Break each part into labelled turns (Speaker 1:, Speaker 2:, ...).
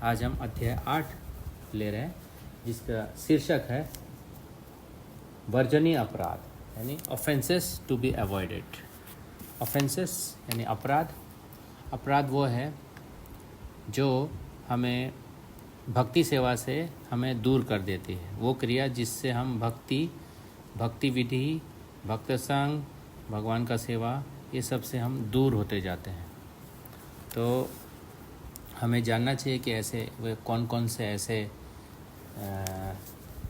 Speaker 1: आज हम अध्याय 8 ले रहे हैं, जिसका शीर्षक है वर्जनीय अपराध, यानी offences to be avoided. Offences यानी अपराध। अपराध वो है जो हमें भक्ति सेवा से हमें दूर कर देती है, वो क्रिया जिससे हम भक्ति विधि, भक्त संग, भगवान का सेवा, ये सब से हम दूर होते जाते हैं। तो हमें जानना चाहिए कि ऐसे वे कौन कौन से ऐसे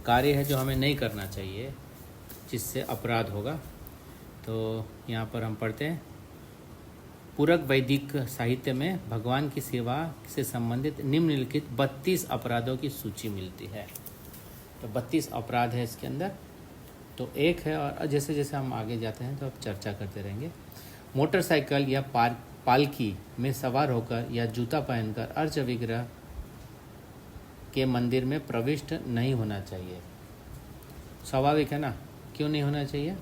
Speaker 1: कार्य है जो हमें नहीं करना चाहिए, जिससे अपराध होगा। तो यहाँ पर हम पढ़ते हैं, पूरक वैदिक साहित्य में भगवान की सेवा से संबंधित निम्नलिखित 32 अपराधों की सूची मिलती है। तो 32 अपराध है इसके अंदर। तो एक है, और जैसे जैसे हम आगे जाते हैं तो अब चर्चा करते रहेंगे। मोटरसाइकिल या पालकी में सवार होकर या जूता पहनकर अर्च विग्रह के मंदिर में प्रविष्ट नहीं होना चाहिए। स्वाभाविक है ना, क्यों नहीं होना चाहिए?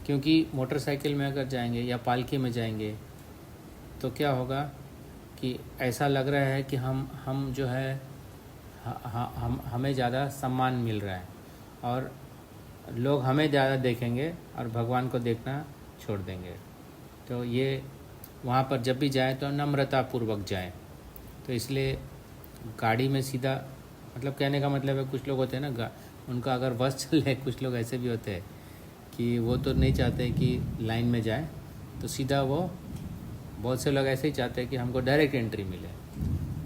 Speaker 1: क्योंकि मोटरसाइकिल में अगर जाएंगे या पालकी में जाएंगे तो क्या होगा कि ऐसा लग रहा है कि हम जो है हमें ज़्यादा सम्मान मिल रहा है, और लोग हमें ज़्यादा देखेंगे और भगवान को देखना छोड़ देंगे। तो ये वहाँ पर जब भी जाएं तो नम्रतापूर्वक जाएं। तो इसलिए गाड़ी में सीधा, मतलब कहने का मतलब है, कुछ लोग होते हैं ना, उनका अगर बस चले, कुछ लोग ऐसे भी होते हैं कि वो तो नहीं चाहते कि लाइन में जाएं, तो सीधा वो, बहुत से लोग ऐसे ही चाहते हैं कि हमको डायरेक्ट एंट्री मिले।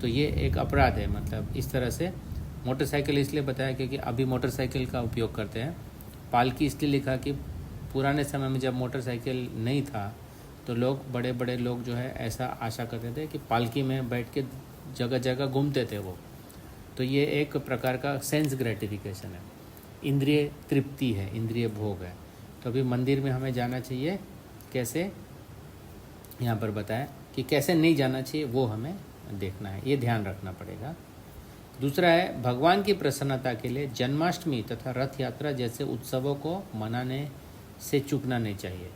Speaker 1: तो ये एक अपराध है। मतलब इस तरह से मोटरसाइकिल इसलिए बताया क्योंकि अभी मोटरसाइकिल का उपयोग करते हैं। पालकी इसलिए लिखा कि पुराने समय में जब मोटरसाइकिल नहीं था तो लोग, बड़े बड़े लोग जो है ऐसा आशा करते थे कि पालकी में बैठ के जगह जगह घूमते थे वो। तो ये एक प्रकार का सेंस ग्रेटिफिकेशन है, इंद्रिय तृप्ति है, इंद्रिय भोग है। तो अभी मंदिर में हमें जाना चाहिए कैसे, यहाँ पर बताया कि कैसे नहीं जाना चाहिए, वो हमें देखना है, ये ध्यान रखना पड़ेगा। दूसरा है, भगवान की प्रसन्नता के लिए जन्माष्टमी तथा रथ यात्रा जैसे उत्सवों को मनाने से चूकना नहीं चाहिए।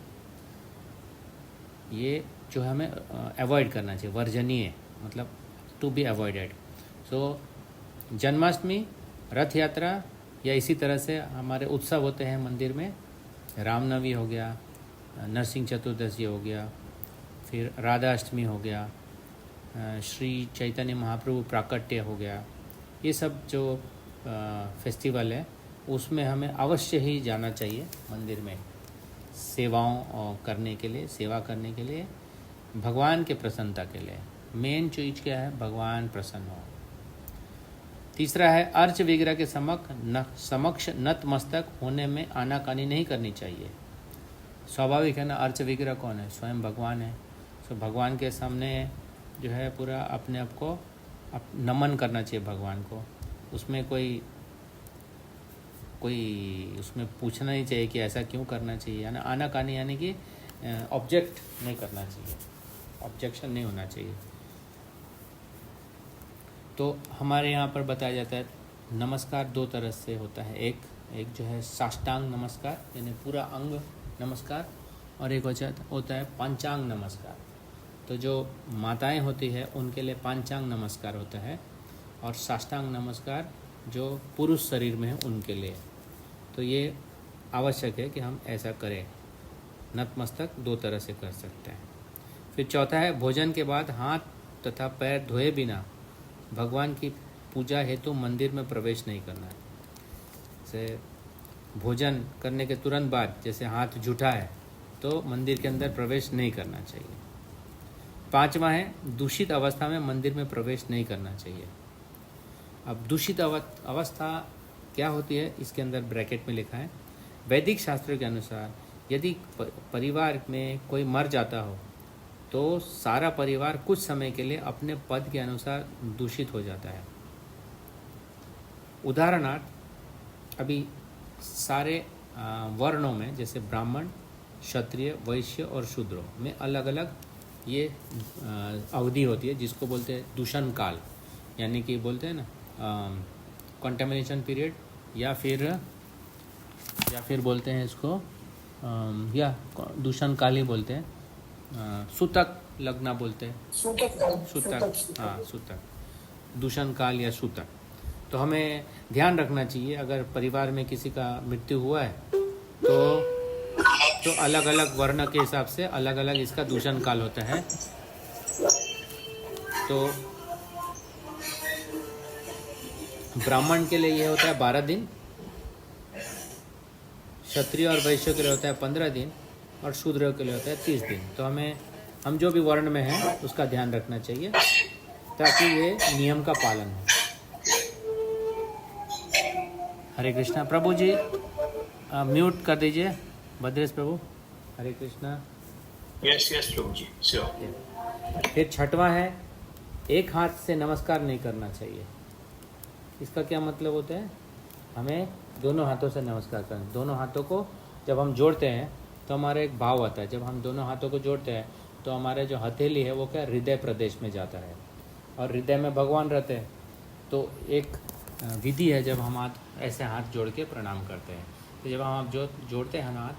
Speaker 1: ये जो हमें अवॉइड करना चाहिए, वर्जनीय मतलब टू बी अवॉइडेड। सो जन्माष्टमी, रथ यात्रा या इसी तरह से हमारे उत्सव होते हैं मंदिर में। रामनवमी हो गया, नरसिंह चतुर्दशी हो गया, फिर राधा अष्टमी हो गया, श्री चैतन्य महाप्रभु प्राकट्य हो गया। ये सब जो फेस्टिवल है उसमें हमें अवश्य ही जाना चाहिए मंदिर में, सेवाओं करने के लिए, सेवा करने के लिए, भगवान के प्रसन्नता के लिए। मेन चीज़ क्या है? भगवान प्रसन्न हो। तीसरा है, अर्च विग्रह के समक्ष नतमस्तक होने में आनाकानी नहीं करनी चाहिए। स्वाभाविक है ना, अर्च विग्रह कौन है? स्वयं भगवान है। तो भगवान के सामने जो है पूरा अपने आप को नमन करना चाहिए भगवान को। उसमें कोई उसमें पूछना नहीं चाहिए कि ऐसा क्यों करना चाहिए, यानी आनाकानी, यानी कि ऑब्जेक्ट नहीं करना चाहिए, ऑब्जेक्शन नहीं होना चाहिए। तो हमारे यहाँ पर बताया जाता है नमस्कार 2 तरह से होता है। एक जो है साष्टांग नमस्कार, यानी पूरा अंग नमस्कार, और एक होता है पंचांग नमस्कार। तो जो माताएं होती है उनके लिए पंचांग नमस्कार होता है, और साष्टांग नमस्कार जो पुरुष शरीर में है उनके लिए। तो ये आवश्यक है कि हम ऐसा करें। नतमस्तक 2 तरह से कर सकते हैं। फिर चौथा है, भोजन के बाद हाथ तथा पैर धोए बिना भगवान की पूजा हेतु मंदिर में प्रवेश नहीं करना है। जैसे भोजन करने के तुरंत बाद जैसे हाथ जूठा है तो मंदिर के अंदर प्रवेश नहीं करना चाहिए। 5वां है, दूषित अवस्था में मंदिर में प्रवेश नहीं करना चाहिए। अब दूषित अवस्था क्या होती है, इसके अंदर ब्रैकेट में लिखा है, वैदिक शास्त्रों के अनुसार यदि परिवार में कोई मर जाता हो तो सारा परिवार कुछ समय के लिए अपने पद के अनुसार दूषित हो जाता है। उदाहरणार्थ, अभी सारे वर्णों में जैसे ब्राह्मण, क्षत्रिय, वैश्य और शूद्रों में अलग अलग ये अवधि होती है, जिसको बोलते हैं दूषण काल, यानी कि बोलते हैं ना कंटेमिनेशन पीरियड, या फिर बोलते हैं इसको या दूषण काल ही बोलते हैं। सूतक लगना बोलते हैं, सूतक, हाँ सूतक। दूषण काल या सूतक। तो हमें ध्यान रखना चाहिए, अगर परिवार में किसी का मृत्यु हुआ है तो अलग अलग वर्ण के हिसाब से अलग अलग इसका दूषण काल होता है। तो ब्राह्मण के लिए ये होता है 12 दिन, क्षत्रिय और वैश्य के लिए होता है 15 दिन, और शूद्र के लिए होता है 30 दिन। तो हम जो भी वर्ण में हैं उसका ध्यान रखना चाहिए ताकि ये नियम का पालन हो। हरे कृष्णा। प्रभु जी म्यूट कर दीजिए, भद्रेश प्रभु। हरे कृष्णा।
Speaker 2: यस प्रभु जी, श्योर।
Speaker 1: फिर छठवां है, एक हाथ से नमस्कार नहीं करना चाहिए। इसका क्या मतलब होता है? हमें दोनों हाथों से नमस्कार करना। दोनों हाथों को जब हम जोड़ते हैं तो हमारा एक भाव आता है। जब हम दोनों हाथों को जोड़ते हैं तो हमारे जो हथेली है वो क्या हृदय प्रदेश में जाता है, और हृदय में भगवान रहते हैं। तो एक विधि है, जब हम ऐसे हाथ जोड़ के प्रणाम करते हैं, तो जब हम जोड़ते हैं हाथ,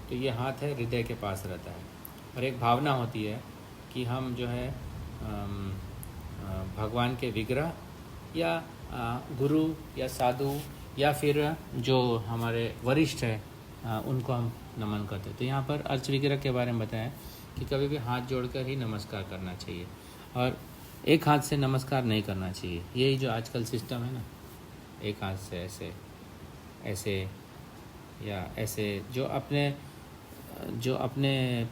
Speaker 1: तो ये हाथ है हृदय के पास रहता है। और एक भावना होती है कि हम जो है भगवान के विग्रह या गुरु या साधु या फिर जो हमारे वरिष्ठ है उनको हम नमन करते हैं। तो यहाँ पर अर्च विग्रह के बारे में बताया कि कभी भी हाथ जोड़कर ही नमस्कार करना चाहिए, और एक हाथ से नमस्कार नहीं करना चाहिए। यही जो आजकल सिस्टम है ना, एक हाथ से ऐसे ऐसे या ऐसे, जो अपने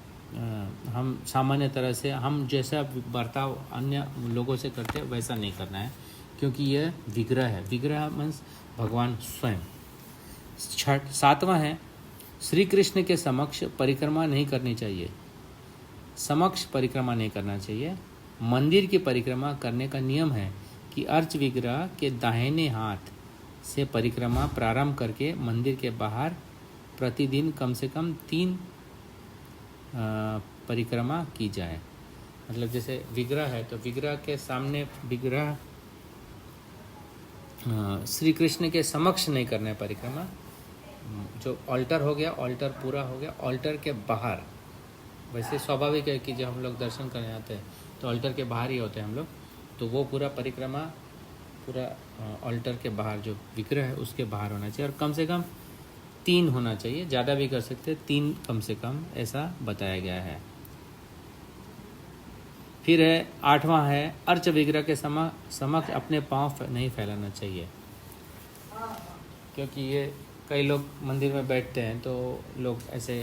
Speaker 1: हम सामान्य तरह से हम जैसा बर्ताव अन्य लोगों से करते हैं वैसा नहीं करना है, क्योंकि यह विग्रह है। विग्रह मीन्स भगवान स्वयं। सातवां है, श्री कृष्ण के समक्ष परिक्रमा नहीं करनी चाहिए। समक्ष परिक्रमा नहीं करना चाहिए। मंदिर की परिक्रमा करने का नियम है कि अर्च विग्रह के दाहिने हाथ से परिक्रमा प्रारंभ करके मंदिर के बाहर प्रतिदिन कम से कम 3 परिक्रमा की जाए। मतलब जैसे विग्रह है तो विग्रह के सामने विग्रह श्री कृष्ण के समक्ष नहीं करना है परिक्रमा। जो ऑल्टर हो गया, ऑल्टर पूरा हो गया, ऑल्टर के बाहर, वैसे स्वाभाविक है कि जब हम लोग दर्शन करने आते हैं तो ऑल्टर के बाहर ही होते हैं हम लोग, तो वो पूरा परिक्रमा पूरा ऑल्टर के बाहर जो विग्रह है उसके बाहर होना चाहिए, और कम से कम 3 होना चाहिए। ज़्यादा भी कर सकते हैं, 3 कम से कम, ऐसा बताया गया है। फिर है 8वां है, अर्च विग्रह के समक्ष अपने पाँव नहीं फैलाना चाहिए, क्योंकि ये कई लोग मंदिर में बैठते हैं तो लोग ऐसे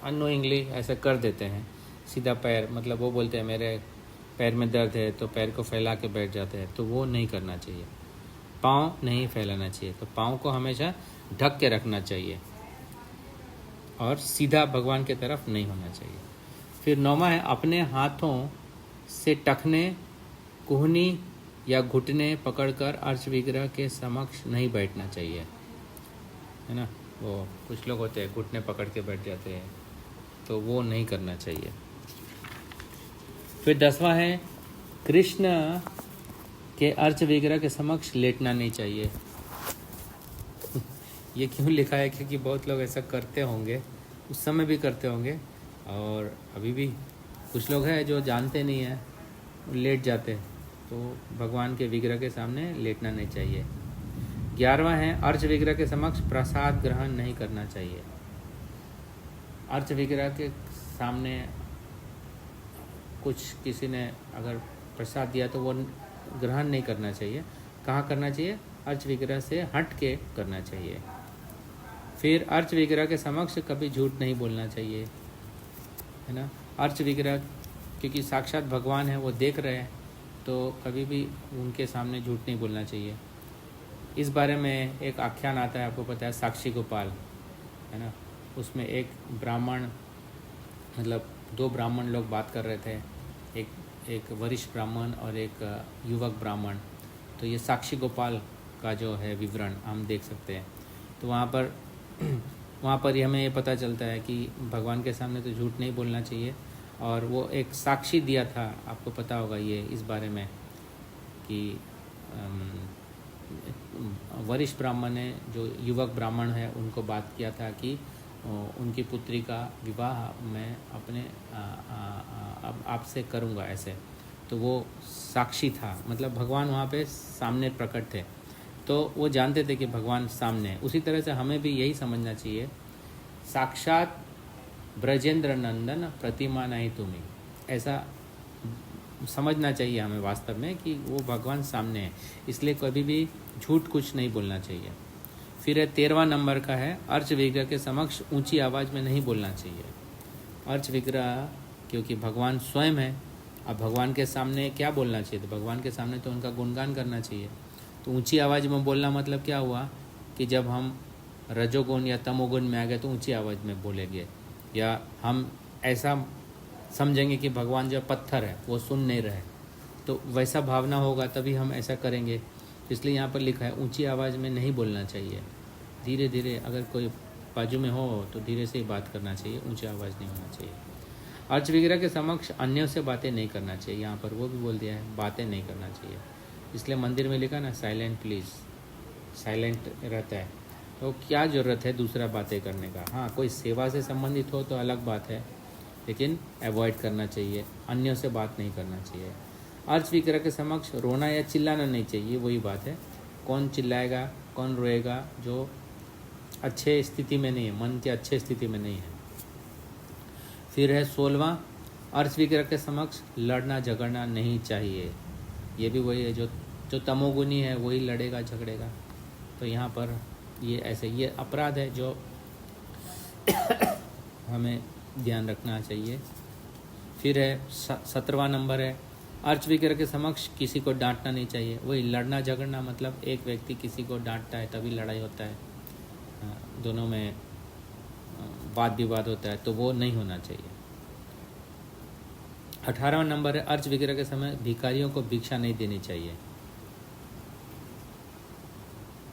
Speaker 1: अननोइंगली ऐसे कर देते हैं सीधा पैर, मतलब वो बोलते हैं मेरे पैर में दर्द है तो पैर को फैला के बैठ जाते हैं, तो वो नहीं करना चाहिए। पाँव नहीं फैलाना चाहिए, तो पाँव को हमेशा ढक के रखना चाहिए और सीधा भगवान के तरफ नहीं होना चाहिए। फिर 9वां है, अपने हाथों से टखने, कुहनी या घुटने पकड़कर अर्च विग्रह के समक्ष नहीं बैठना चाहिए, है ना। वो कुछ लोग होते हैं घुटने पकड़ के बैठ जाते हैं, तो वो नहीं करना चाहिए। फिर 10वां है, कृष्ण के अर्च विग्रह के समक्ष लेटना नहीं चाहिए। ये क्यों लिखा है? क्योंकि बहुत लोग ऐसा करते होंगे, उस समय भी करते होंगे और अभी भी कुछ लोग हैं जो जानते नहीं हैं, लेट जाते हैं, तो भगवान के विग्रह के सामने लेटना नहीं चाहिए। 11वां है, अर्च विग्रह के समक्ष प्रसाद ग्रहण नहीं करना चाहिए। अर्च विग्रह के सामने कुछ किसी ने अगर प्रसाद दिया तो वो ग्रहण नहीं करना चाहिए। कहाँ करना चाहिए? अर्च विग्रह से हट के करना चाहिए। फिर अर्च विग्रह के समक्ष कभी झूठ नहीं बोलना चाहिए, है ना। अर्च विग्रह क्योंकि साक्षात भगवान है, वो देख रहे हैं, तो कभी भी उनके सामने झूठ नहीं बोलना चाहिए। इस बारे में एक आख्यान आता है, आपको पता है, साक्षी गोपाल, है ना। उसमें एक ब्राह्मण, मतलब 2 ब्राह्मण लोग बात कर रहे थे, एक वरिष्ठ ब्राह्मण और एक युवक ब्राह्मण। तो ये साक्षी गोपाल का जो है विवरण हम देख सकते हैं। तो वहाँ पर ही हमें ये पता चलता है कि भगवान के सामने तो झूठ नहीं बोलना चाहिए। और वो एक साक्षी दिया था, आपको पता होगा ये इस बारे में, कि वरिष्ठ ब्राह्मण ने जो युवक ब्राह्मण है उनको बात किया था कि उनकी पुत्री का विवाह मैं अपने आपसे करूँगा ऐसे। तो वो साक्षी था, मतलब भगवान वहाँ पे सामने प्रकट थे, तो वो जानते थे कि भगवान सामने है। उसी तरह से हमें भी यही समझना चाहिए, साक्षात ब्रजेंद्र नंदन प्रतिमा नहीं तुम्हें, ऐसा समझना चाहिए हमें वास्तव में कि वो भगवान सामने है, इसलिए कभी भी झूठ कुछ नहीं बोलना चाहिए। फिर है 13वां नंबर का है, अर्च विग्रह के समक्ष ऊंची आवाज़ में नहीं बोलना चाहिए। अर्च विग्रह क्योंकि भगवान स्वयं है, अब भगवान के सामने क्या बोलना चाहिए, तो भगवान के सामने तो उनका गुणगान करना चाहिए। तो ऊंची आवाज़ में बोलना मतलब क्या हुआ कि जब हम रजोगुण या तमोगुण में आ गए तो ऊंची आवाज़ में बोलेंगे, या हम ऐसा समझेंगे कि भगवान जो पत्थर है वो सुन नहीं रहे, तो वैसा भावना होगा तभी हम ऐसा करेंगे। इसलिए यहाँ पर लिखा है ऊंची आवाज़ में नहीं बोलना चाहिए, धीरे धीरे, अगर कोई बाजू में हो तो धीरे से ही बात करना चाहिए, ऊंची आवाज़ नहीं होना चाहिए। अर्च विग्रह के समक्ष अन्यों से बातें नहीं करना चाहिए, यहाँ पर वो भी बोल दिया है बातें नहीं करना चाहिए। इसलिए मंदिर में लिखा ना साइलेंट प्लीज़, साइलेंट रहता है, तो क्या ज़रूरत है दूसरा बातें करने का। हाँ, कोई सेवा से संबंधित हो तो अलग बात है, लेकिन अवॉइड करना चाहिए, अन्यों से बात नहीं करना चाहिए। अर्च विग्रह के समक्ष रोना या चिल्लाना नहीं चाहिए, वही बात है, कौन चिल्लाएगा कौन रोएगा जो अच्छे स्थिति में नहीं है, मन के अच्छे स्थिति में नहीं है। फिर है 16वां, अर्च विग्रह के समक्ष लड़ना झगड़ना नहीं चाहिए, ये भी वही है, जो तमोगुनी है वही लड़ेगा झगड़ेगा, तो यहाँ पर ये ऐसे ये अपराध है जो हमें ध्यान रखना चाहिए। फिर है 17वां नंबर है, अर्च विग्रह के समक्ष किसी को डांटना नहीं चाहिए, वही लड़ना झगड़ना मतलब एक व्यक्ति किसी को डांटता है तभी लड़ाई होता है, दोनों में वाद विवाद होता है, तो वो नहीं होना चाहिए। 18वां नंबर है, अर्च विग्रह के समय भिखारियों को भिक्षा नहीं देनी चाहिए,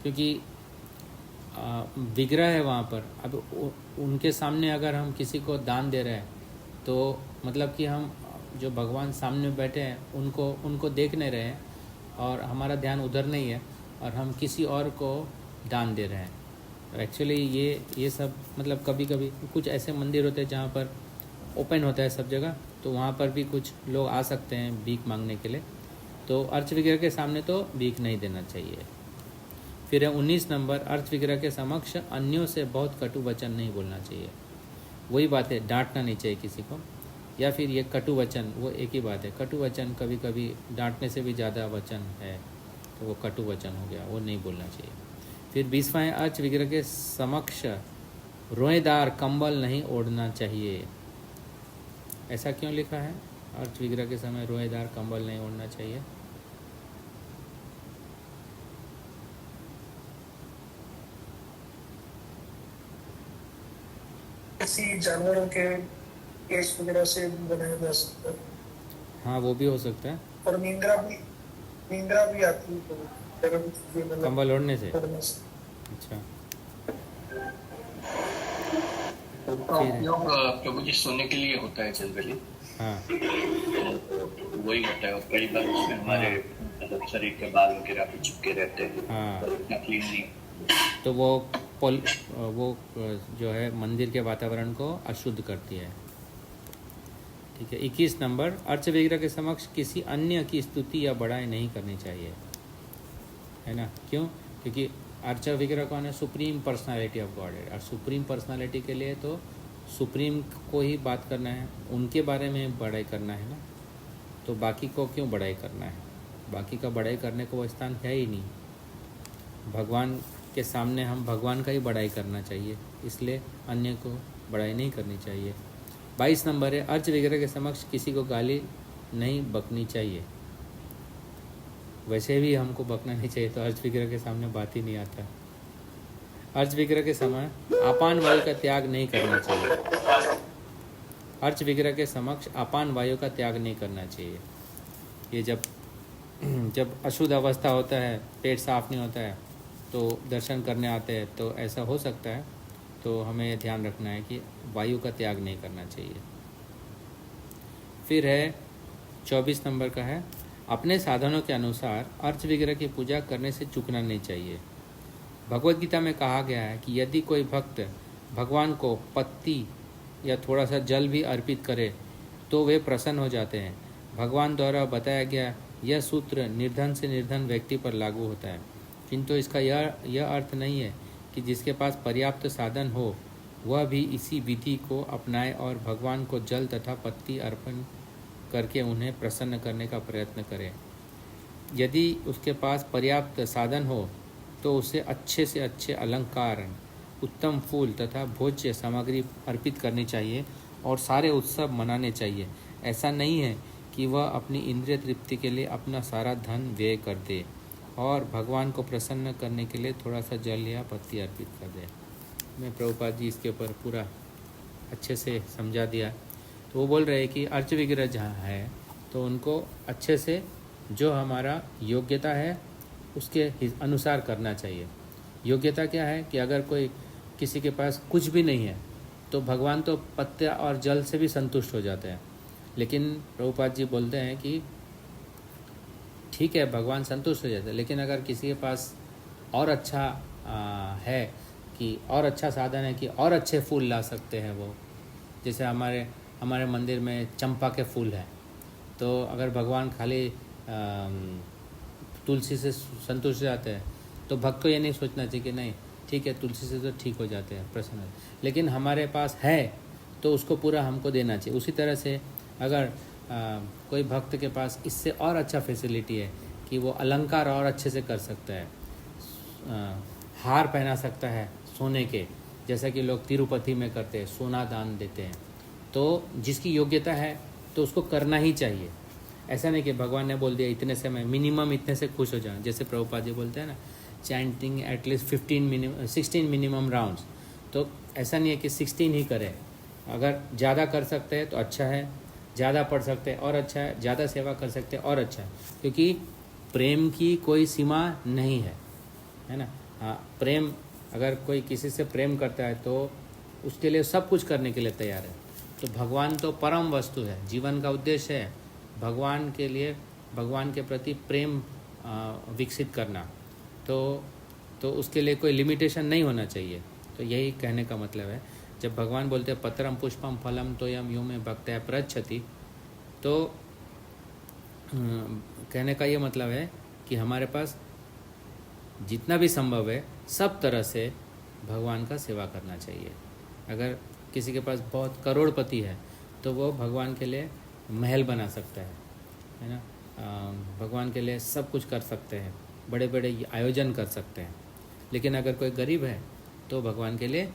Speaker 1: क्योंकि विग्रह है वहाँ पर, अब उनके सामने अगर हम किसी को दान दे रहे हैं तो मतलब कि हम जो भगवान सामने बैठे हैं उनको देख नहीं रहे हैं और हमारा ध्यान उधर नहीं है और हम किसी और को दान दे रहे हैं। एक्चुअली ये सब मतलब कभी कभी कुछ ऐसे मंदिर होते हैं जहाँ पर ओपन होता है सब जगह, तो वहाँ पर भी कुछ लोग आ सकते हैं भीख मांगने के लिए, तो अर्च विग्रह के सामने तो भीख नहीं देना चाहिए। फिर है 19 नंबर, अर्च विग्रह के समक्ष अन्यों से बहुत कटु वचन नहीं बोलना चाहिए, वही बात है, डांटना नहीं चाहिए किसी को, या फिर ये कटु वचन वो एक ही बात है। कटु वचन कभी कभी डांटने से भी ज़्यादा वचन है, तो वो कटु वचन हो गया, वो नहीं बोलना चाहिए। फिर 20वां है, अर्च विग्रह के समक्ष रोएदार कंबल नहीं ओढ़ना चाहिए। ऐसा क्यों लिखा है, अर्च विग्रह के समय रोएदार कंबल नहीं ओढ़ना चाहिए?
Speaker 3: किसी जानवरों के केस वगैरह से बनाया जा सकता है।
Speaker 1: हाँ, वो भी हो सकता है,
Speaker 3: और नींद्रा भी आती है तो गर्म चीजें मतलब
Speaker 1: कंबल ओढ़ने से।
Speaker 3: ओढ़ने से।
Speaker 1: अच्छा,
Speaker 2: उपयोग प्रभु जी सोने के लिए होता है जनरली,
Speaker 1: हाँ
Speaker 2: वही होता है, और कई बार उसमें हमारे मतलब शरीर के बाल वगैरह भी चिपके रहते हैं,
Speaker 1: हाँ,
Speaker 2: तो इतना क्लीन नहीं।
Speaker 1: तो वो जो है मंदिर के वातावरण को अशुद्ध करती है। ठीक है। 21 नंबर, अर्च विग्रह के समक्ष किसी अन्य की स्तुति या बड़ाई नहीं करनी चाहिए, है ना? क्यों? क्योंकि अर्च विग्रह कौन है? सुप्रीम पर्सनालिटी ऑफ गॉड है, और सुप्रीम पर्सनालिटी के लिए तो सुप्रीम को ही बात करना है, उनके बारे में बड़ाई करना है ना, तो बाकी को क्यों बड़ाई करना है? बाकी का बड़ाई करने को वो स्थान है ही नहीं। भगवान के सामने हम भगवान का ही बड़ाई करना चाहिए, इसलिए अन्य को बड़ाई नहीं करनी चाहिए। 22 नंबर है, अर्च विग्रह के समक्ष किसी को गाली नहीं बकनी चाहिए। वैसे भी हमको बकना नहीं चाहिए, तो अर्च विग्रह के सामने बात ही नहीं आता। अर्च विग्रह के समय अपान वायु का त्याग नहीं करना चाहिए। अर्च विग्रह के समक्ष अपान वायु का त्याग नहीं करना चाहिए। ये जब अशुद्ध अवस्था होता है, पेट साफ नहीं होता है, तो दर्शन करने आते हैं, तो ऐसा हो सकता है, तो हमें ध्यान रखना है कि वायु का त्याग नहीं करना चाहिए। फिर है 24 नंबर का है, अपने साधनों के अनुसार अर्च विग्रह की पूजा करने से चूकना नहीं चाहिए। भगवद गीता में कहा गया है कि यदि कोई भक्त भगवान को पत्ती या थोड़ा सा जल भी अर्पित करे तो वे प्रसन्न हो जाते हैं। भगवान द्वारा बताया गया यह सूत्र निर्धन से निर्धन व्यक्ति पर लागू होता है, किंतु इसका यह अर्थ नहीं है कि जिसके पास पर्याप्त साधन हो वह भी इसी विधि को अपनाए और भगवान को जल तथा पत्ती अर्पण करके उन्हें प्रसन्न करने का प्रयत्न करे। यदि उसके पास पर्याप्त साधन हो तो उसे अच्छे से अच्छे अलंकार, उत्तम फूल तथा भोज्य सामग्री अर्पित करनी चाहिए और सारे उत्सव मनाने चाहिए। ऐसा नहीं है कि वह अपनी इंद्रिय तृप्ति के लिए अपना सारा धन व्यय कर दे और भगवान को प्रसन्न करने के लिए थोड़ा सा जल या पत्ती अर्पित कर दे। मैं प्रभुपाद जी इसके ऊपर पूरा अच्छे से समझा दिया। तो वो बोल रहे हैं कि अर्च विग्रह जहाँ है तो उनको अच्छे से जो हमारा योग्यता है उसके अनुसार करना चाहिए। योग्यता क्या है कि अगर कोई किसी के पास कुछ भी नहीं है तो भगवान तो पत्ते और जल से भी संतुष्ट हो जाते हैं, लेकिन प्रभुपाद जी बोलते हैं कि ठीक है भगवान संतुष्ट हो जाते हैं, लेकिन अगर किसी के पास और अच्छा है कि और अच्छा साधन है कि और अच्छे फूल ला सकते हैं वो, जैसे हमारे मंदिर में चंपा के फूल हैं, तो अगर भगवान खाली तुलसी से संतुष्ट हो जाते हैं तो भक्त को ये नहीं सोचना चाहिए कि नहीं ठीक है तुलसी से तो ठीक हो जाते हैं प्रसन्न, लेकिन हमारे पास है तो उसको पूरा हमको देना चाहिए। उसी तरह से अगर कोई भक्त के पास इससे और अच्छा फैसिलिटी है कि वो अलंकार और अच्छे से कर सकता है, हार पहना सकता है सोने के, जैसा कि लोग तिरुपति में करते हैं, सोना दान देते हैं, तो जिसकी योग्यता है तो उसको करना ही चाहिए। ऐसा नहीं कि भगवान ने बोल दिया इतने से मैं मिनिमम इतने से खुश हो जाऊँ, जैसे प्रभुपाद जी बोलते हैं ना चैंटिंग एटलीस्ट 16 मिनिमम राउंड्स, तो ऐसा नहीं है कि 16 ही करें। अगर ज़्यादा कर सकते हैं तो अच्छा है, ज़्यादा पढ़ सकते हैं और अच्छा है, ज़्यादा सेवा कर सकते हैं और अच्छा है, क्योंकि प्रेम की कोई सीमा नहीं है ना। हाँ, प्रेम अगर कोई किसी से प्रेम करता है तो उसके लिए सब कुछ करने के लिए तैयार है। तो भगवान तो परम वस्तु है, जीवन का उद्देश्य है भगवान के लिए, भगवान के प्रति प्रेम विकसित करना, तो उसके लिए कोई लिमिटेशन नहीं होना चाहिए। तो यही कहने का मतलब है। जब भगवान बोलते हैं पत्रम पुष्पम फलम तोयम यो में भक्तया प्रच्छति, तो कहने का ये मतलब है कि हमारे पास जितना भी संभव है सब तरह से भगवान का सेवा करना चाहिए। अगर किसी के पास बहुत करोड़पति है तो वो भगवान के लिए महल बना सकता है ना, भगवान के लिए सब कुछ कर सकते हैं, बड़े बड़े आयोजन कर सकते हैं। लेकिन अगर कोई गरीब है तो भगवान के लिए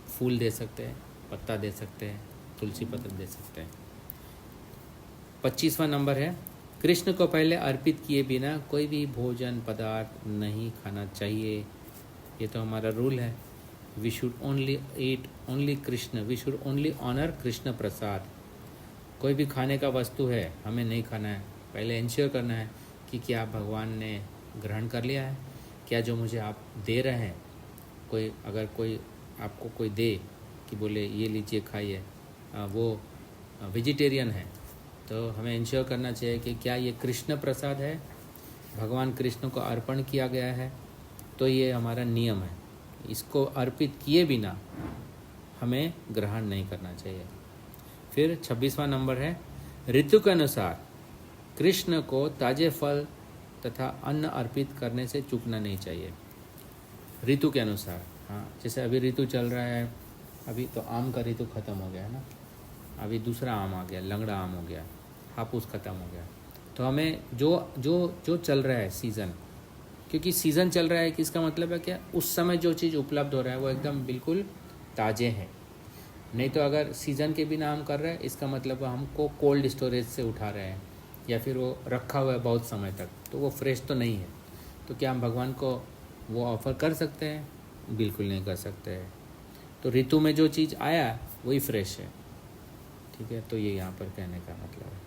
Speaker 1: फूल दे सकते हैं, पत्ता दे सकते हैं, तुलसी पत्र दे सकते हैं। 25वां नंबर है कृष्ण को पहले अर्पित किए बिना कोई भी भोजन पदार्थ नहीं खाना चाहिए। ये तो हमारा रूल है। We should only eat only Krishna, we should only honour Krishna prasad. कोई भी खाने का वस्तु है हमें नहीं खाना है, पहले इंश्योर करना है कि क्या भगवान ने ग्रहण कर लिया है, क्या जो मुझे आप दे रहे हैं, कोई अगर कोई आपको कोई दे कि बोले ये लीजिए खाइए, वो वेजिटेरियन है, तो हमें इंश्योर करना चाहिए कि क्या ये कृष्ण प्रसाद है, भगवान कृष्ण को अर्पण किया गया है। तो ये हमारा नियम है, इसको अर्पित किए बिना हमें ग्रहण नहीं करना चाहिए। फिर 26वां नंबर है ऋतु के अनुसार कृष्ण को ताजे फल तथा अन्न अर्पित करने से चूकना नहीं चाहिए। ऋतु के अनुसार, हाँ, जैसे अभी ऋतु चल रहा है, अभी तो आम का ऋतु ख़त्म हो गया है ना, अभी दूसरा आम आ गया, लंगड़ा आम हो गया, हापुस ख़त्म हो गया। तो हमें जो जो जो चल रहा है सीज़न, क्योंकि सीज़न चल रहा है कि इसका मतलब है क्या, उस समय जो चीज़ उपलब्ध हो रहा है वो एकदम बिल्कुल ताज़े हैं। नहीं तो अगर सीज़न के बिना हम कर रहे हैं इसका मतलब हमको कोल्ड स्टोरेज से उठा रहे हैं या फिर वो रखा हुआ है बहुत समय तक, तो वो फ्रेश तो नहीं है। तो क्या हम भगवान को वो ऑफ़र कर सकते हैं? बिल्कुल नहीं कर सकते हैं। तो ऋतु में जो चीज़ आया वही फ्रेश है, ठीक है। तो ये यहाँ पर कहने का मतलब है।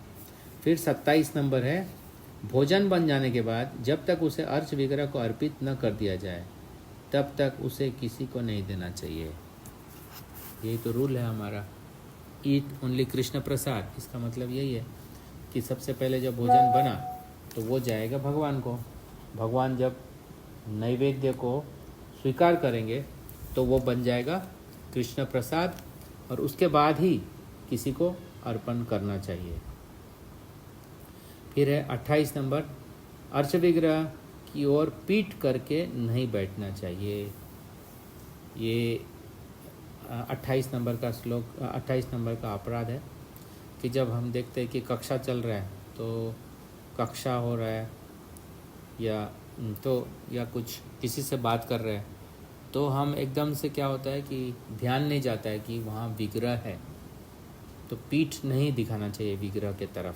Speaker 1: फिर 27 नंबर है भोजन बन जाने के बाद जब तक उसे अर्च विग्रह को अर्पित न कर दिया जाए तब तक उसे किसी को नहीं देना चाहिए। यही तो रूल है हमारा, ईट ओनली कृष्ण प्रसाद। इसका मतलब यही है कि सबसे पहले जब भोजन बना तो वो जाएगा भगवान को। भगवान जब नैवेद्य को स्वीकार करेंगे तो वो बन जाएगा कृष्ण प्रसाद, और उसके बाद ही किसी को अर्पण करना चाहिए। फिर है 28 नंबर, अर्च विग्रह की ओर पीठ करके नहीं बैठना चाहिए। ये 28 नंबर का श्लोक, 28 नंबर का अपराध है कि जब हम देखते हैं कि कक्षा चल रहा है, तो कक्षा हो रहा है या कुछ किसी से बात कर रहे हैं, तो हम एकदम से क्या होता है कि ध्यान नहीं जाता है कि वहाँ विग्रह है, तो पीठ नहीं दिखाना चाहिए विग्रह के तरफ।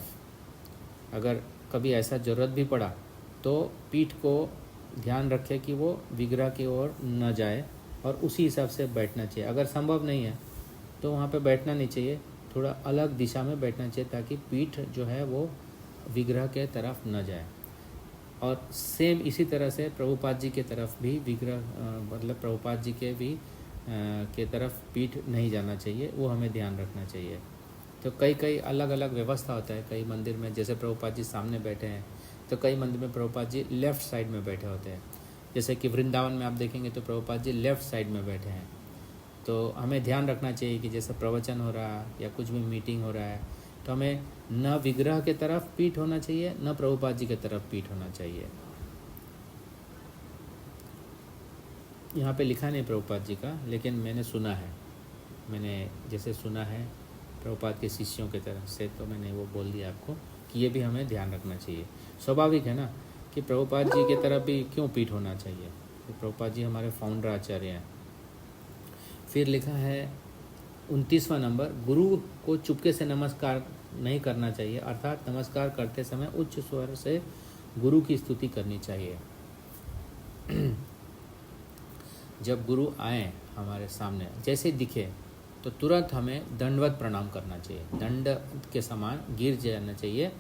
Speaker 1: अगर कभी ऐसा ज़रूरत भी पड़ा तो पीठ को ध्यान रखें कि वो विग्रह की ओर न जाए और उसी हिसाब से बैठना चाहिए। अगर संभव नहीं है तो वहाँ पे बैठना नहीं चाहिए, थोड़ा अलग दिशा में बैठना चाहिए ताकि पीठ जो है वो विग्रह के तरफ न जाए। और सेम इसी तरह से प्रभुपाद जी के तरफ भी विग्रह मतलब प्रभुपाद जी के भी के तरफ पीठ नहीं जाना चाहिए, वो हमें ध्यान रखना चाहिए। तो कई अलग अलग व्यवस्था होता है। कई मंदिर में जैसे प्रभुपाद जी सामने बैठे हैं, तो कई मंदिर में प्रभुपाद जी लेफ़्ट साइड में बैठे होते हैं। जैसे कि वृंदावन में आप देखेंगे तो प्रभुपाद जी लेफ़्ट साइड में बैठे हैं। तो हमें ध्यान रखना चाहिए कि जैसे प्रवचन हो रहा है या कुछ भी मीटिंग हो रहा है, तो हमें न विग्रह के तरफ पीठ होना चाहिए, न प्रभुपाद जी के तरफ पीठ होना चाहिए। यहाँ पे लिखा नहीं प्रभुपाद जी का, लेकिन मैंने सुना है, मैंने जैसे सुना है प्रभुपाद के शिष्यों की तरफ से, तो मैंने वो बोल दिया आपको कि ये भी हमें ध्यान रखना चाहिए। स्वाभाविक है ना कि प्रभुपाद जी की तरफ भी क्यों पीठ होना चाहिए, तो प्रभुपाद जी हमारे फाउंडर आचार्य हैं। फिर लिखा है 29वां नंबर, गुरु को चुपके से नमस्कार नहीं करना चाहिए, अर्थात नमस्कार करते समय उच्च स्वर से गुरु की स्तुति करनी चाहिए। जब गुरु आए हमारे सामने, जैसे दिखे तो तुरंत हमें दंडवत प्रणाम करना चाहिए, दंड के समान गिर जाना चाहिए।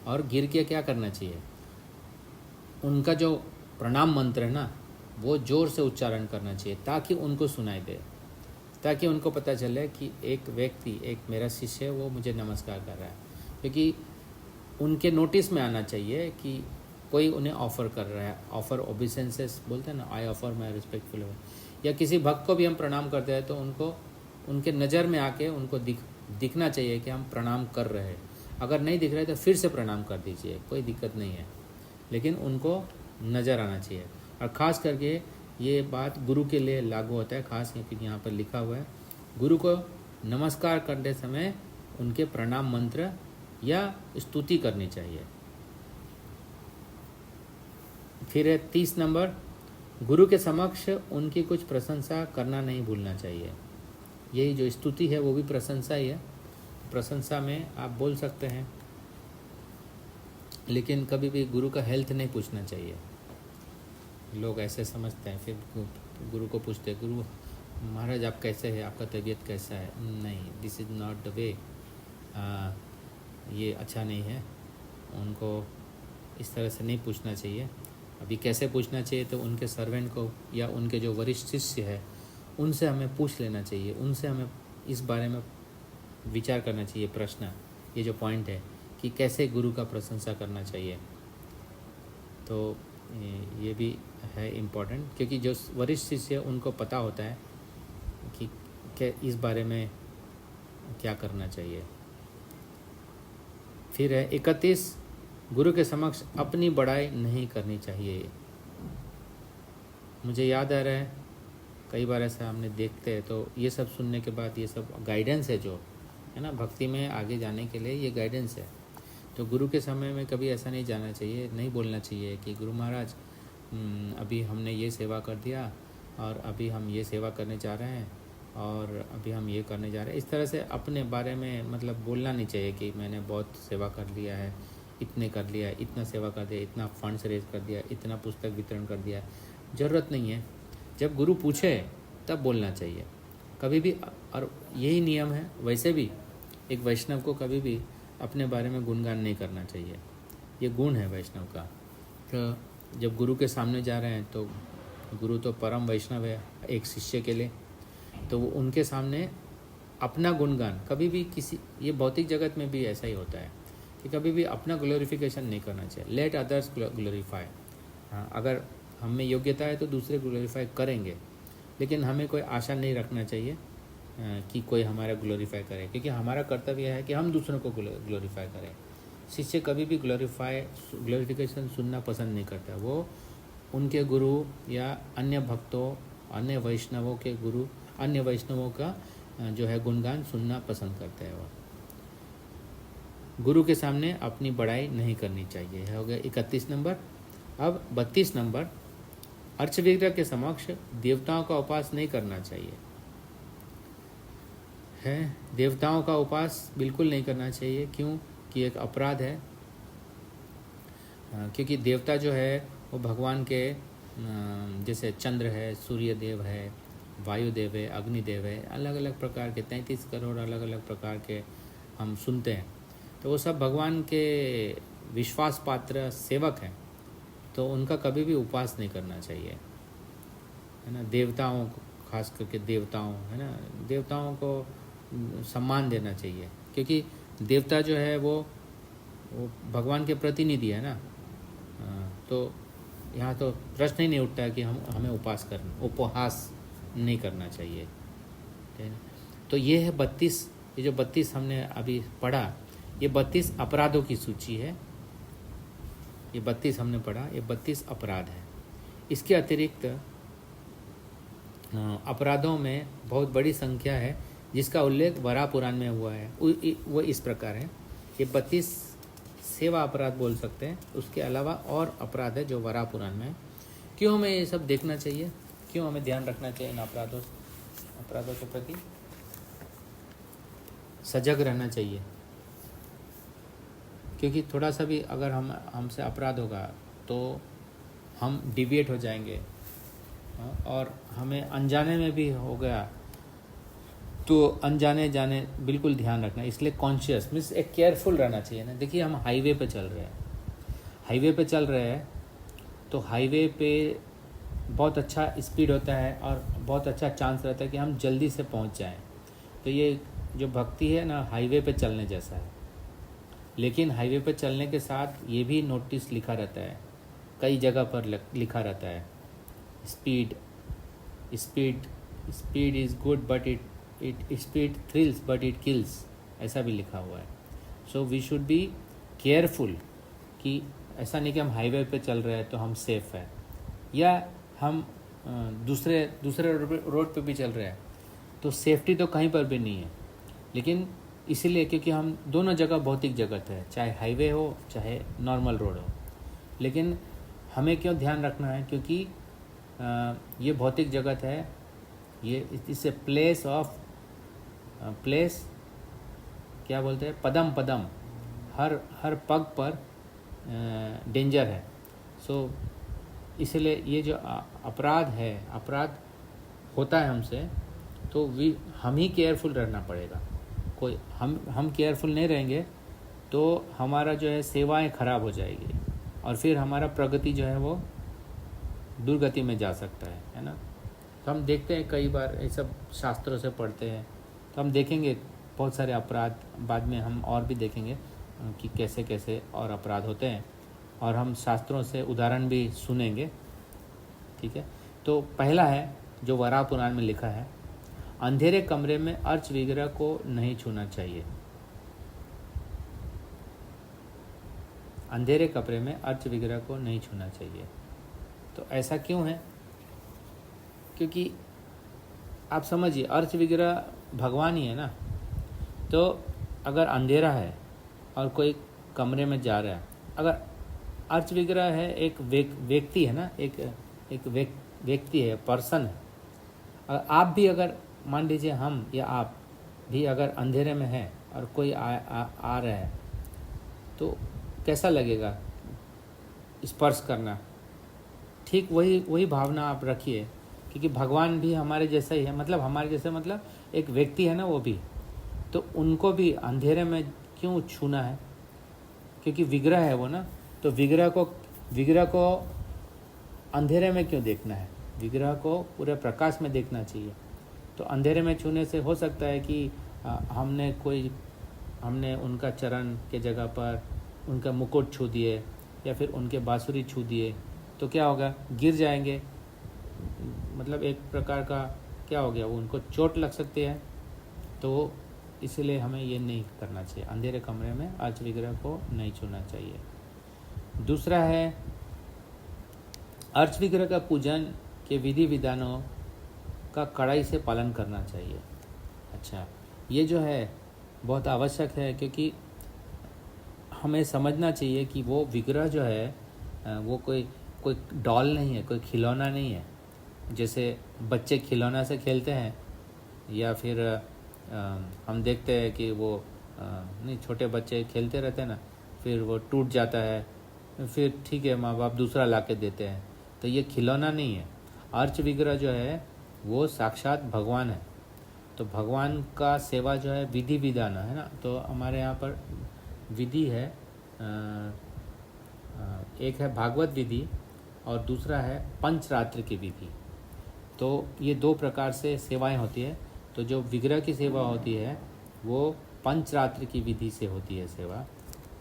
Speaker 1: और गिर के क्या करना चाहिए, उनका जो प्रणाम मंत्र है ना, वो जोर से उच्चारण करना चाहिए ताकि उनको सुनाई दे, ताकि उनको पता चले कि एक व्यक्ति, एक मेरा शिष्य है, वो मुझे नमस्कार कर रहा है। क्योंकि उनके नोटिस में आना चाहिए कि कोई उन्हें ऑफ़र कर रहा है। ऑफ़र ओबिसेंसेस बोलते हैं ना, आई ऑफ़र माई रिस्पेक्टफुल। या किसी भक्त को भी हम प्रणाम करते हैं तो उनको उनके नज़र में आके उनको दिखना चाहिए कि हम प्रणाम कर रहे हैं। अगर नहीं दिख रहे तो फिर से प्रणाम कर दीजिए, कोई दिक्कत नहीं है, लेकिन उनको नज़र आना चाहिए। और ख़ास करके ये बात गुरु के लिए लागू होता है, खास क्योंकि यहाँ पर लिखा हुआ है गुरु को नमस्कार करते समय उनके प्रणाम मंत्र या स्तुति करनी चाहिए। फिर है 30 नंबर, गुरु के समक्ष उनकी कुछ प्रशंसा करना नहीं भूलना चाहिए। यही जो स्तुति है वो भी प्रशंसा ही है, प्रशंसा में आप बोल सकते हैं, लेकिन कभी भी गुरु का हेल्थ नहीं पूछना चाहिए। लोग ऐसे समझते हैं, फिर गुरु को पूछते हैं, गुरु महाराज आप कैसे हैं, आपका तबीयत कैसा है। नहीं, this is not the way, ये अच्छा नहीं है, उनको इस तरह से नहीं पूछना चाहिए। अभी कैसे पूछना चाहिए, तो उनके सर्वेंट को या उनके जो वरिष्ठ शिष्य है उनसे हमें पूछ लेना चाहिए, उनसे हमें इस बारे में विचार करना चाहिए। प्रश्न, ये जो पॉइंट है कि कैसे गुरु का प्रशंसा करना चाहिए, तो ये भी है इम्पोर्टेंट, क्योंकि जो वरिष्ठ शिष्य उनको पता होता है कि इस बारे में क्या करना चाहिए। फिर है 31, गुरु के समक्ष अपनी बड़ाई नहीं करनी चाहिए। मुझे याद आ रहा है कई बार ऐसा हमने देखते हैं, तो ये सब सुनने के बाद, ये सब गाइडेंस है जो है ना भक्ति में आगे जाने के लिए, ये गाइडेंस है। तो गुरु के समय में कभी ऐसा नहीं जाना चाहिए, नहीं बोलना चाहिए कि गुरु महाराज अभी हमने ये सेवा कर दिया और अभी हम ये सेवा करने जा रहे हैं और अभी हम ये करने जा रहे हैं। इस तरह से अपने बारे में मतलब बोलना नहीं चाहिए कि मैंने बहुत सेवा कर लिया है, इतने कर लिया है, इतना सेवा कर दिया, इतना फंड्स रेज कर दिया, इतना पुस्तक वितरण कर दिया। ज़रूरत नहीं है, जब गुरु पूछे तब बोलना चाहिए कभी भी। और यही नियम है, वैसे भी एक वैष्णव को कभी भी अपने बारे में गुणगान नहीं करना चाहिए, ये गुण है वैष्णव का। तो जब गुरु के सामने जा रहे हैं तो गुरु तो परम वैष्णव है एक शिष्य के लिए, तो वो उनके सामने अपना गुणगान कभी भी किसी, ये भौतिक जगत में भी ऐसा ही होता है कि कभी भी अपना ग्लोरिफिकेशन नहीं करना चाहिए। Let others glorify. हाँ, अगर हम में योग्यता है तो दूसरे ग्लोरीफाई करेंगे, लेकिन हमें कोई आशा नहीं रखना चाहिए कि कोई हमारा ग्लोरीफाई करे, क्योंकि हमारा कर्तव्य है कि हम दूसरों को ग्लोरीफाई करें। शिष्य कभी भी ग्लोरिफिकेशन सुनना पसंद नहीं करता। वो उनके गुरु या अन्य भक्तों, अन्य वैष्णवों के गुरु, अन्य वैष्णवों का जो है गुणगान सुनना पसंद करता है। वो गुरु के सामने अपनी बड़ाई नहीं करनी चाहिए। है हो गया 31 नंबर। अब 32 नंबर, अर्च विग्रह के समक्ष देवताओं का उपास नहीं करना चाहिए। है, देवताओं का उपास बिल्कुल नहीं करना चाहिए। क्यों? कि एक अपराध है। क्योंकि देवता जो है वो भगवान के जैसे चंद्र है, सूर्य देव है, वायुदेव है, अग्निदेव है, अलग अलग प्रकार के 33 करोड़ अलग अलग प्रकार के हम सुनते हैं। तो वो सब भगवान के विश्वास पात्र सेवक हैं, तो उनका कभी भी उपास नहीं करना चाहिए, है ना। देवताओं को, खास करके देवताओं, है ना, देवताओं को सम्मान देना चाहिए, क्योंकि देवता जो है वो भगवान के प्रतिनिधि है ना। तो यहाँ तो प्रश्न ही नहीं उठता है कि हमें उपहास नहीं करना चाहिए। तो ये है 32, ये जो 32 हमने अभी पढ़ा, ये 32 अपराधों की सूची है। ये 32 हमने पढ़ा, ये 32 अपराध है। इसके अतिरिक्त अपराधों में बहुत बड़ी संख्या है जिसका उल्लेख वराह पुराण में हुआ है। वो इस प्रकार है, ये 32 सेवा अपराध बोल सकते हैं। उसके अलावा और अपराध है जो वराह पुराण में है। क्यों हमें ये सब देखना चाहिए, क्यों हमें ध्यान रखना चाहिए इन अपराधों के प्रति? सजग रहना चाहिए, क्योंकि थोड़ा सा भी अगर हमसे अपराध होगा तो हम डिविएट हो जाएंगे, और हमें अनजाने में भी हो गया तो अनजाने जाने बिल्कुल ध्यान रखना। इसलिए कॉन्शियस मीन्स एक केयरफुल रहना चाहिए ना। देखिए हम हाईवे पे चल रहे हैं, तो हाईवे पे बहुत अच्छा स्पीड होता है और बहुत अच्छा चांस रहता है कि हम जल्दी से पहुंच जाएं। तो ये जो भक्ति है ना, हाईवे पे चलने जैसा है। लेकिन हाईवे पे चलने के साथ ये भी नोटिस लिखा रहता है, कई जगह पर लिखा रहता है, speed is good but speed thrills but it kills, ऐसा भी लिखा हुआ है। So we should be careful कि ऐसा नहीं कि हम हाईवे पे चल रहे हैं तो हम सेफ है, या हम दूसरे रोड पे भी चल रहे हैं तो सेफ्टी तो कहीं पर भी नहीं है। लेकिन इसीलिए क्योंकि हम दोनों जगह भौतिक जगत है, चाहे हाईवे हो चाहे नॉर्मल रोड हो। लेकिन हमें क्यों ध्यान रखना है? क्योंकि ये भौतिक जगत है, ये इस प्लेस क्या बोलते हैं, पदम पदम, हर पग पर डेंजर है। सो इसलिए ये जो अपराध होता है हमसे, तो हम ही केयरफुल रहना पड़ेगा। कोई हम केयरफुल नहीं रहेंगे तो हमारा जो है सेवाएं खराब हो जाएगी, और फिर हमारा प्रगति जो है वो दुर्गति में जा सकता है ना। तो हम देखते हैं कई बार ये सब शास्त्रों से पढ़ते हैं, तो हम देखेंगे बहुत सारे अपराध, बाद में हम और भी देखेंगे कि कैसे कैसे और अपराध होते हैं, और हम शास्त्रों से उदाहरण भी सुनेंगे। ठीक है, तो पहला है जो वराह पुराण में लिखा है, अंधेरे कमरे में अर्च विग्रह को नहीं छूना चाहिए। अंधेरे कमरे में अर्च विग्रह को नहीं छूना चाहिए। तो ऐसा क्यों है? क्योंकि आप समझिए, अर्च विग्रह भगवान ही है ना। तो अगर अंधेरा है और कोई कमरे में जा रहा है, अगर अर्च विग्रह है, एक व्यक्ति है ना, एक व्यक्ति है, पर्सन है। अगर आप भी, अगर मान लीजिए हम या आप भी अगर अंधेरे में हैं और कोई आ रहा है, तो कैसा लगेगा स्पर्श करना? ठीक वही भावना आप रखिए, क्योंकि भगवान भी हमारे जैसा ही है। मतलब हमारे जैसे, मतलब एक व्यक्ति है ना, वो भी, तो उनको भी अंधेरे में क्यों छूना है? क्योंकि विग्रह है वो ना। तो विग्रह को अंधेरे में क्यों देखना है? विग्रह को पूरे प्रकाश में देखना चाहिए। तो अंधेरे में छूने से हो सकता है कि हमने उनका चरण के जगह पर उनका मुकुट छू दिए, या फिर उनके बांसुरी छू दिए, तो क्या होगा? गिर जाएंगे। मतलब एक प्रकार का क्या हो गया, वो उनको चोट लग सकती है, तो इसलिए हमें ये नहीं करना चाहिए, अंधेरे कमरे में अर्च विग्रह को नहीं छूना चाहिए। दूसरा है अर्च विग्रह का पूजन के विधि विधानों का कड़ाई से पालन करना चाहिए। अच्छा, ये जो है बहुत आवश्यक है, क्योंकि हमें समझना चाहिए कि वो विग्रह जो है वो कोई डॉल नहीं है, कोई खिलौना नहीं है। जैसे बच्चे खिलौना से खेलते हैं, या फिर हम देखते हैं कि वो नहीं, छोटे बच्चे खेलते रहते हैं ना, फिर वो टूट जाता है, फिर ठीक है माँ बाप दूसरा ला के देते हैं। तो ये खिलौना नहीं है। अर्च विग्रह जो है वो साक्षात भगवान है। तो भगवान का सेवा जो है विधि विधान है ना। तो हमारे यहाँ पर विधि है, एक है भागवत विधि और दूसरा है पंचरात्र की विधि। तो ये दो प्रकार से सेवाएं होती है। तो जो विग्रह की सेवा होती है वो पंचरात्र की विधि से होती है सेवा,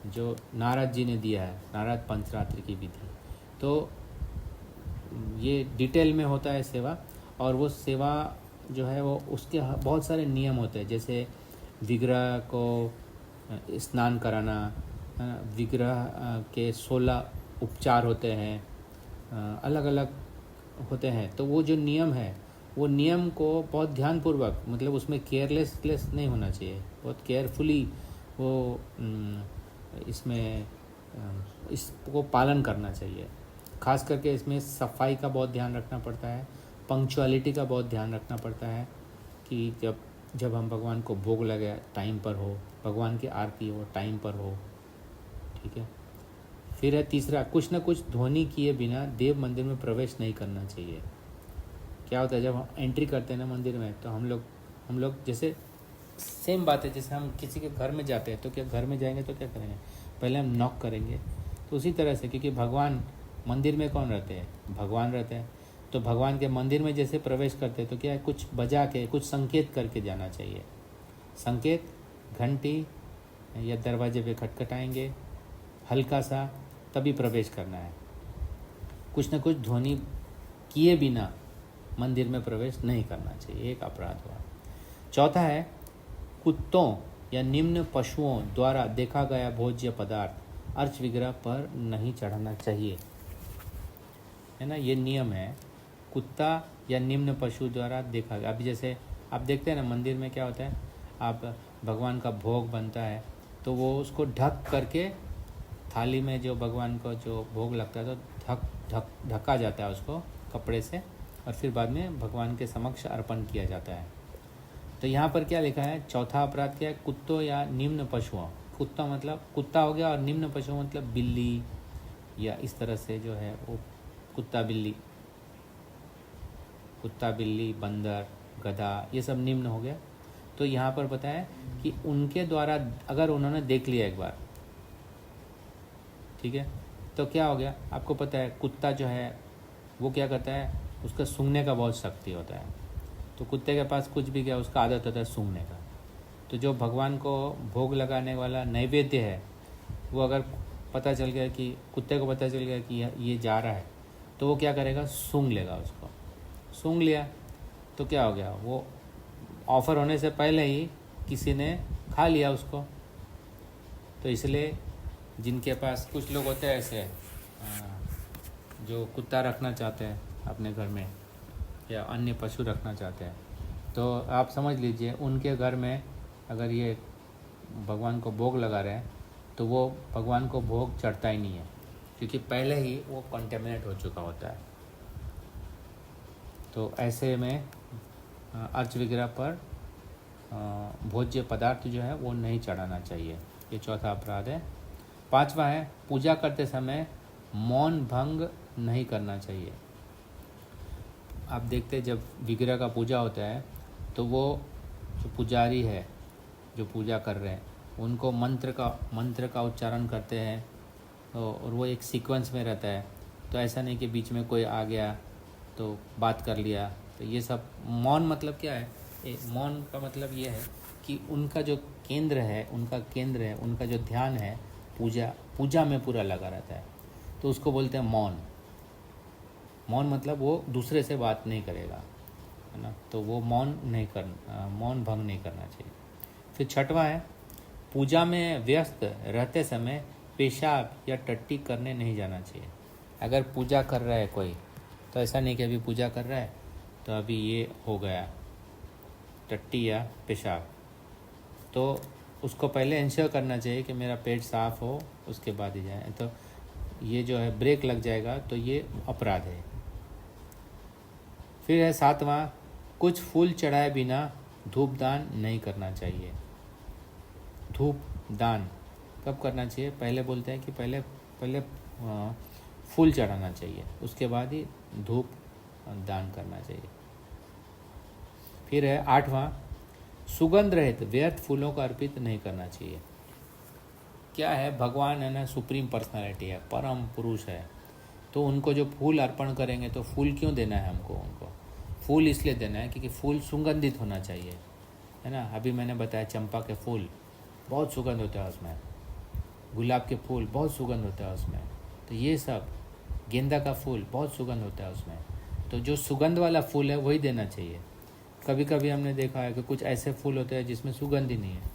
Speaker 1: जो नारद जी ने दिया है, नारद पंचरात्र की विधि। तो ये डिटेल में होता है सेवा, और वो सेवा जो है वो उसके बहुत सारे नियम होते हैं। जैसे विग्रह को स्नान कराना, विग्रह के 16 उपचार होते हैं, अलग अलग होते हैं। तो वो जो नियम है, वो नियम को बहुत ध्यानपूर्वक, मतलब उसमें केयरलेस नहीं होना चाहिए, बहुत केयरफुली वो इसमें इसको पालन करना चाहिए। खास करके इसमें सफाई का बहुत ध्यान रखना पड़ता है, पंक्चुअलिटी का बहुत ध्यान रखना पड़ता है कि जब हम भगवान को भोग लगे टाइम पर हो, भगवान की आरती हो टाइम पर हो, ठीक है। फिर है तीसरा, कुछ ना कुछ ध्वनि किए बिना देव मंदिर में प्रवेश नहीं करना चाहिए। क्या होता है, जब हम एंट्री करते हैं ना मंदिर में, तो हम लोग जैसे सेम बात है, जैसे हम किसी के घर में जाते हैं, तो क्या घर में जाएंगे तो क्या करेंगे, पहले हम नॉक करेंगे। तो उसी तरह से, क्योंकि भगवान मंदिर में कौन रहते हैं, भगवान रहते हैं। तो भगवान के मंदिर में जैसे प्रवेश करते हैं तो क्या है, कुछ बजा के, कुछ संकेत करके जाना चाहिए। संकेत, घंटी या दरवाजे पे खटखटाएंगे हल्का सा, तभी प्रवेश करना है। कुछ न कुछ ध्वनि किए बिना मंदिर में प्रवेश नहीं करना चाहिए, एक अपराध हुआ। चौथा है, कुत्तों या निम्न पशुओं द्वारा देखा गया भोज्य पदार्थ अर्च विग्रह पर नहीं चढ़ाना चाहिए, है ना। ये नियम है, कुत्ता या निम्न पशु द्वारा देखा गया। अभी जैसे आप देखते हैं ना मंदिर में क्या होता है, आप भगवान का भोग बनता है तो वो उसको ढक करके, थाली में जो भगवान को जो भोग लगता है तो ढका जाता है उसको कपड़े से, और फिर बाद में भगवान के समक्ष अर्पण किया जाता है। तो यहाँ पर क्या लिखा है, चौथा अपराध क्या है, कुत्तों या निम्न पशुओं। कुत्ता मतलब कुत्ता हो गया, और निम्न पशु मतलब बिल्ली या इस तरह से जो है वो कुत्ता बिल्ली, बंदर, गधा, ये सब निम्न हो गया। तो यहाँ पर बताया कि उनके द्वारा अगर उन्होंने देख लिया एक बार, ठीक है, तो क्या हो गया, आपको पता है कुत्ता जो है वो क्या करता है, उसका सूंघने का बहुत शक्ति होता है। तो कुत्ते के पास कुछ भी क्या, उसका आदत होता है सूंघने का। तो जो भगवान को भोग लगाने वाला नैवेद्य है, वो अगर पता चल गया कि कुत्ते को पता चल गया कि ये जा रहा है, तो वो क्या करेगा, सूंघ लेगा उसको। सूंघ लिया तो क्या हो गया, वो ऑफ़र होने से पहले ही किसी ने खा लिया उसको। तो इसलिए जिनके पास, कुछ लोग होते हैं ऐसे जो कुत्ता रखना चाहते हैं अपने घर में या अन्य पशु रखना चाहते हैं, तो आप समझ लीजिए उनके घर में अगर ये भगवान को भोग लगा रहे हैं तो वो भगवान को भोग चढ़ता ही नहीं है, क्योंकि पहले ही वो कंटेमिनेट हो चुका होता है। तो ऐसे में अर्च विग्रह पर भोज्य पदार्थ जो है वो नहीं चढ़ाना चाहिए। ये चौथा अपराध है। पांचवा है, पूजा करते समय मौन भंग नहीं करना चाहिए। आप देखते हैं जब विग्रह का पूजा होता है तो वो जो पुजारी है, जो पूजा कर रहे हैं, उनको मंत्र का उच्चारण करते हैं, तो और वो एक सीक्वेंस में रहता है। तो ऐसा नहीं कि बीच में कोई आ गया तो बात कर लिया। तो ये सब मौन मतलब क्या है, मौन का मतलब ये है कि उनका जो केंद्र है, उनका जो ध्यान है पूजा में पूरा लगा रहता है, तो उसको बोलते हैं मौन। मौन मतलब वो दूसरे से बात नहीं करेगा, है ना, तो वो मौन भंग नहीं करना चाहिए। फिर छठवां है, पूजा में व्यस्त रहते समय पेशाब या टट्टी करने नहीं जाना चाहिए। अगर पूजा कर रहा है कोई, तो ऐसा नहीं कि अभी पूजा कर रहा है तो अभी ये हो गया टट्टी या पेशाब, तो उसको पहले इंश्योर करना चाहिए कि मेरा पेट साफ हो, उसके बाद ही जाए। तो ये जो है ब्रेक लग जाएगा तो ये अपराध है। फिर है सातवां, कुछ फूल चढ़ाए बिना धूप दान नहीं करना चाहिए। धूप दान कब करना चाहिए? पहले बोलते हैं कि पहले फूल चढ़ाना चाहिए, उसके बाद ही धूप दान करना चाहिए। फिर है आठवां, सुगंध रहित व्यर्थ फूलों को अर्पित नहीं करना चाहिए। क्या है, भगवान है ना, सुप्रीम पर्सनालिटी है, परम पुरुष है, तो उनको जो फूल अर्पण करेंगे तो फूल क्यों देना है हमको? उनको फूल इसलिए देना है क्योंकि फूल सुगंधित होना चाहिए, है ना। अभी मैंने बताया चंपा के फूल बहुत सुगंध होता है उसमें, गुलाब के फूल बहुत सुगंध होता है उसमें, तो ये सब, गेंदा का फूल बहुत सुगंध होता है उसमें, तो जो सुगंध वाला फूल है वही देना चाहिए। कभी कभी हमने देखा है कि कुछ ऐसे फूल होते हैं जिसमें सुगंध ही नहीं है,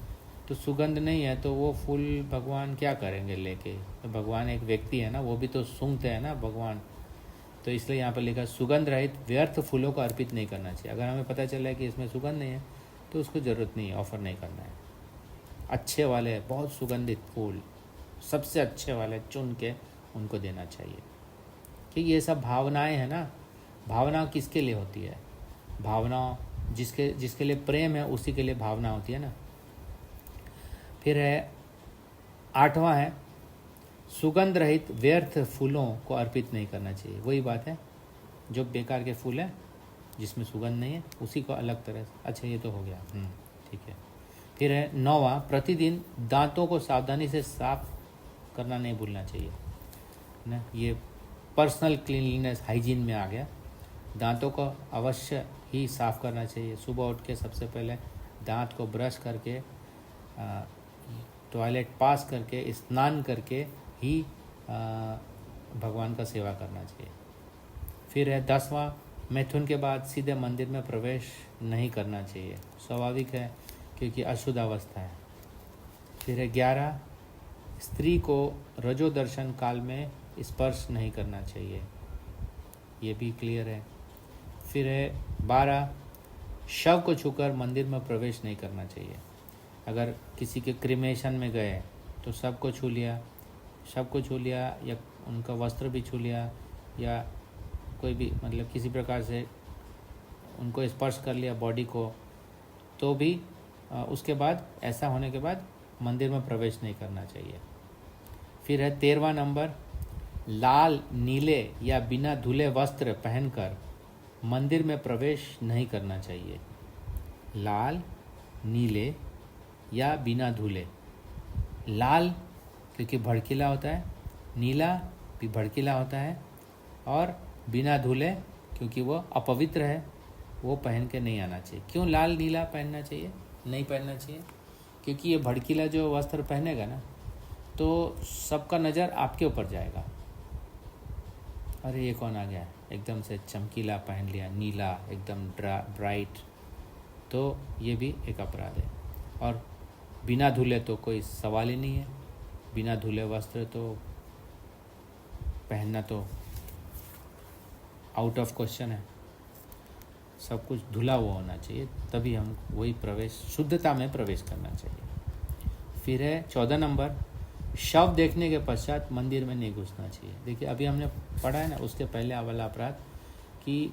Speaker 1: तो सुगंध नहीं है तो वो फूल भगवान क्या करेंगे लेके? तो भगवान एक व्यक्ति है ना, वो भी तो सूंघते हैं ना भगवान, तो इसलिए यहाँ पर लिखा सुगंध रहित व्यर्थ फूलों को अर्पित नहीं करना चाहिए। अगर हमें पता चला है कि इसमें सुगंध नहीं है तो उसको ज़रूरत नहीं है, ऑफ़र नहीं करना है। अच्छे वाले बहुत सुगंधित फूल, सबसे अच्छे वाले चुन के उनको देना चाहिए। कि ये सब भावनाएं हैं ना, भावना किसके लिए होती है? भावना जिसके लिए प्रेम है उसी के लिए भावना होती है ना। फिर है आठवां है, सुगंध रहित व्यर्थ फूलों को अर्पित नहीं करना चाहिए। वही बात है, जो बेकार के फूल हैं जिसमें सुगंध नहीं है उसी को अलग तरह से। अच्छा ये तो हो गया, ठीक है। फिर है नौवां, प्रतिदिन दांतों को सावधानी से साफ करना नहीं भूलना चाहिए ना। ये पर्सनल क्लीनलीनेस हाइजीन में आ गया। दांतों को अवश्य ही साफ़ करना चाहिए। सुबह उठ के सबसे पहले दांत को ब्रश करके, टॉयलेट पास करके, स्नान करके ही भगवान का सेवा करना चाहिए। फिर है 10वां, मैथुन के बाद सीधे मंदिर में प्रवेश नहीं करना चाहिए। स्वाभाविक है क्योंकि अशुद्ध अवस्था है। फिर है 11, स्त्री को रजो दर्शन काल में स्पर्श नहीं करना चाहिए। ये भी क्लियर है। फिर है 12, शव को छूकर मंदिर में प्रवेश नहीं करना चाहिए। अगर किसी के क्रिमेशन में गए तो शव को छू लिया या उनका वस्त्र भी छू लिया या कोई भी मतलब किसी प्रकार से उनको स्पर्श कर लिया बॉडी को, तो भी उसके बाद ऐसा होने के बाद मंदिर में प्रवेश नहीं करना चाहिए। फिर है 13वां नंबर, लाल, नीले या बिना धुले वस्त्र पहनकर मंदिर में प्रवेश नहीं करना चाहिए। लाल, नीले या बिना धुले। लाल क्योंकि भड़कीला होता है, नीला भी भड़कीला होता है, और बिना धुले क्योंकि वो अपवित्र है, वो पहन के नहीं आना चाहिए। क्यों लाल नीला पहनना चाहिए? नहीं पहनना चाहिए क्योंकि ये भड़कीला जो वस्त्र पहनेगा ना तो सबका नज़र आपके ऊपर जाएगा। अरे ये कौन आ गया, एकदम से चमकीला पहन लिया, नीला एकदम ब्राइट, तो ये भी एक अपराध है। और बिना धुले तो कोई सवाल ही नहीं है। बिना धुले वस्त्र तो पहनना तो आउट ऑफ क्वेश्चन है। सब कुछ धुला हुआ होना चाहिए, तभी हम वही प्रवेश, शुद्धता में प्रवेश करना चाहिए। फिर है 14 नंबर, शव देखने के पश्चात मंदिर में नहीं घुसना चाहिए। देखिए अभी हमने पढ़ा है ना, उसके पहले वाला अपराध कि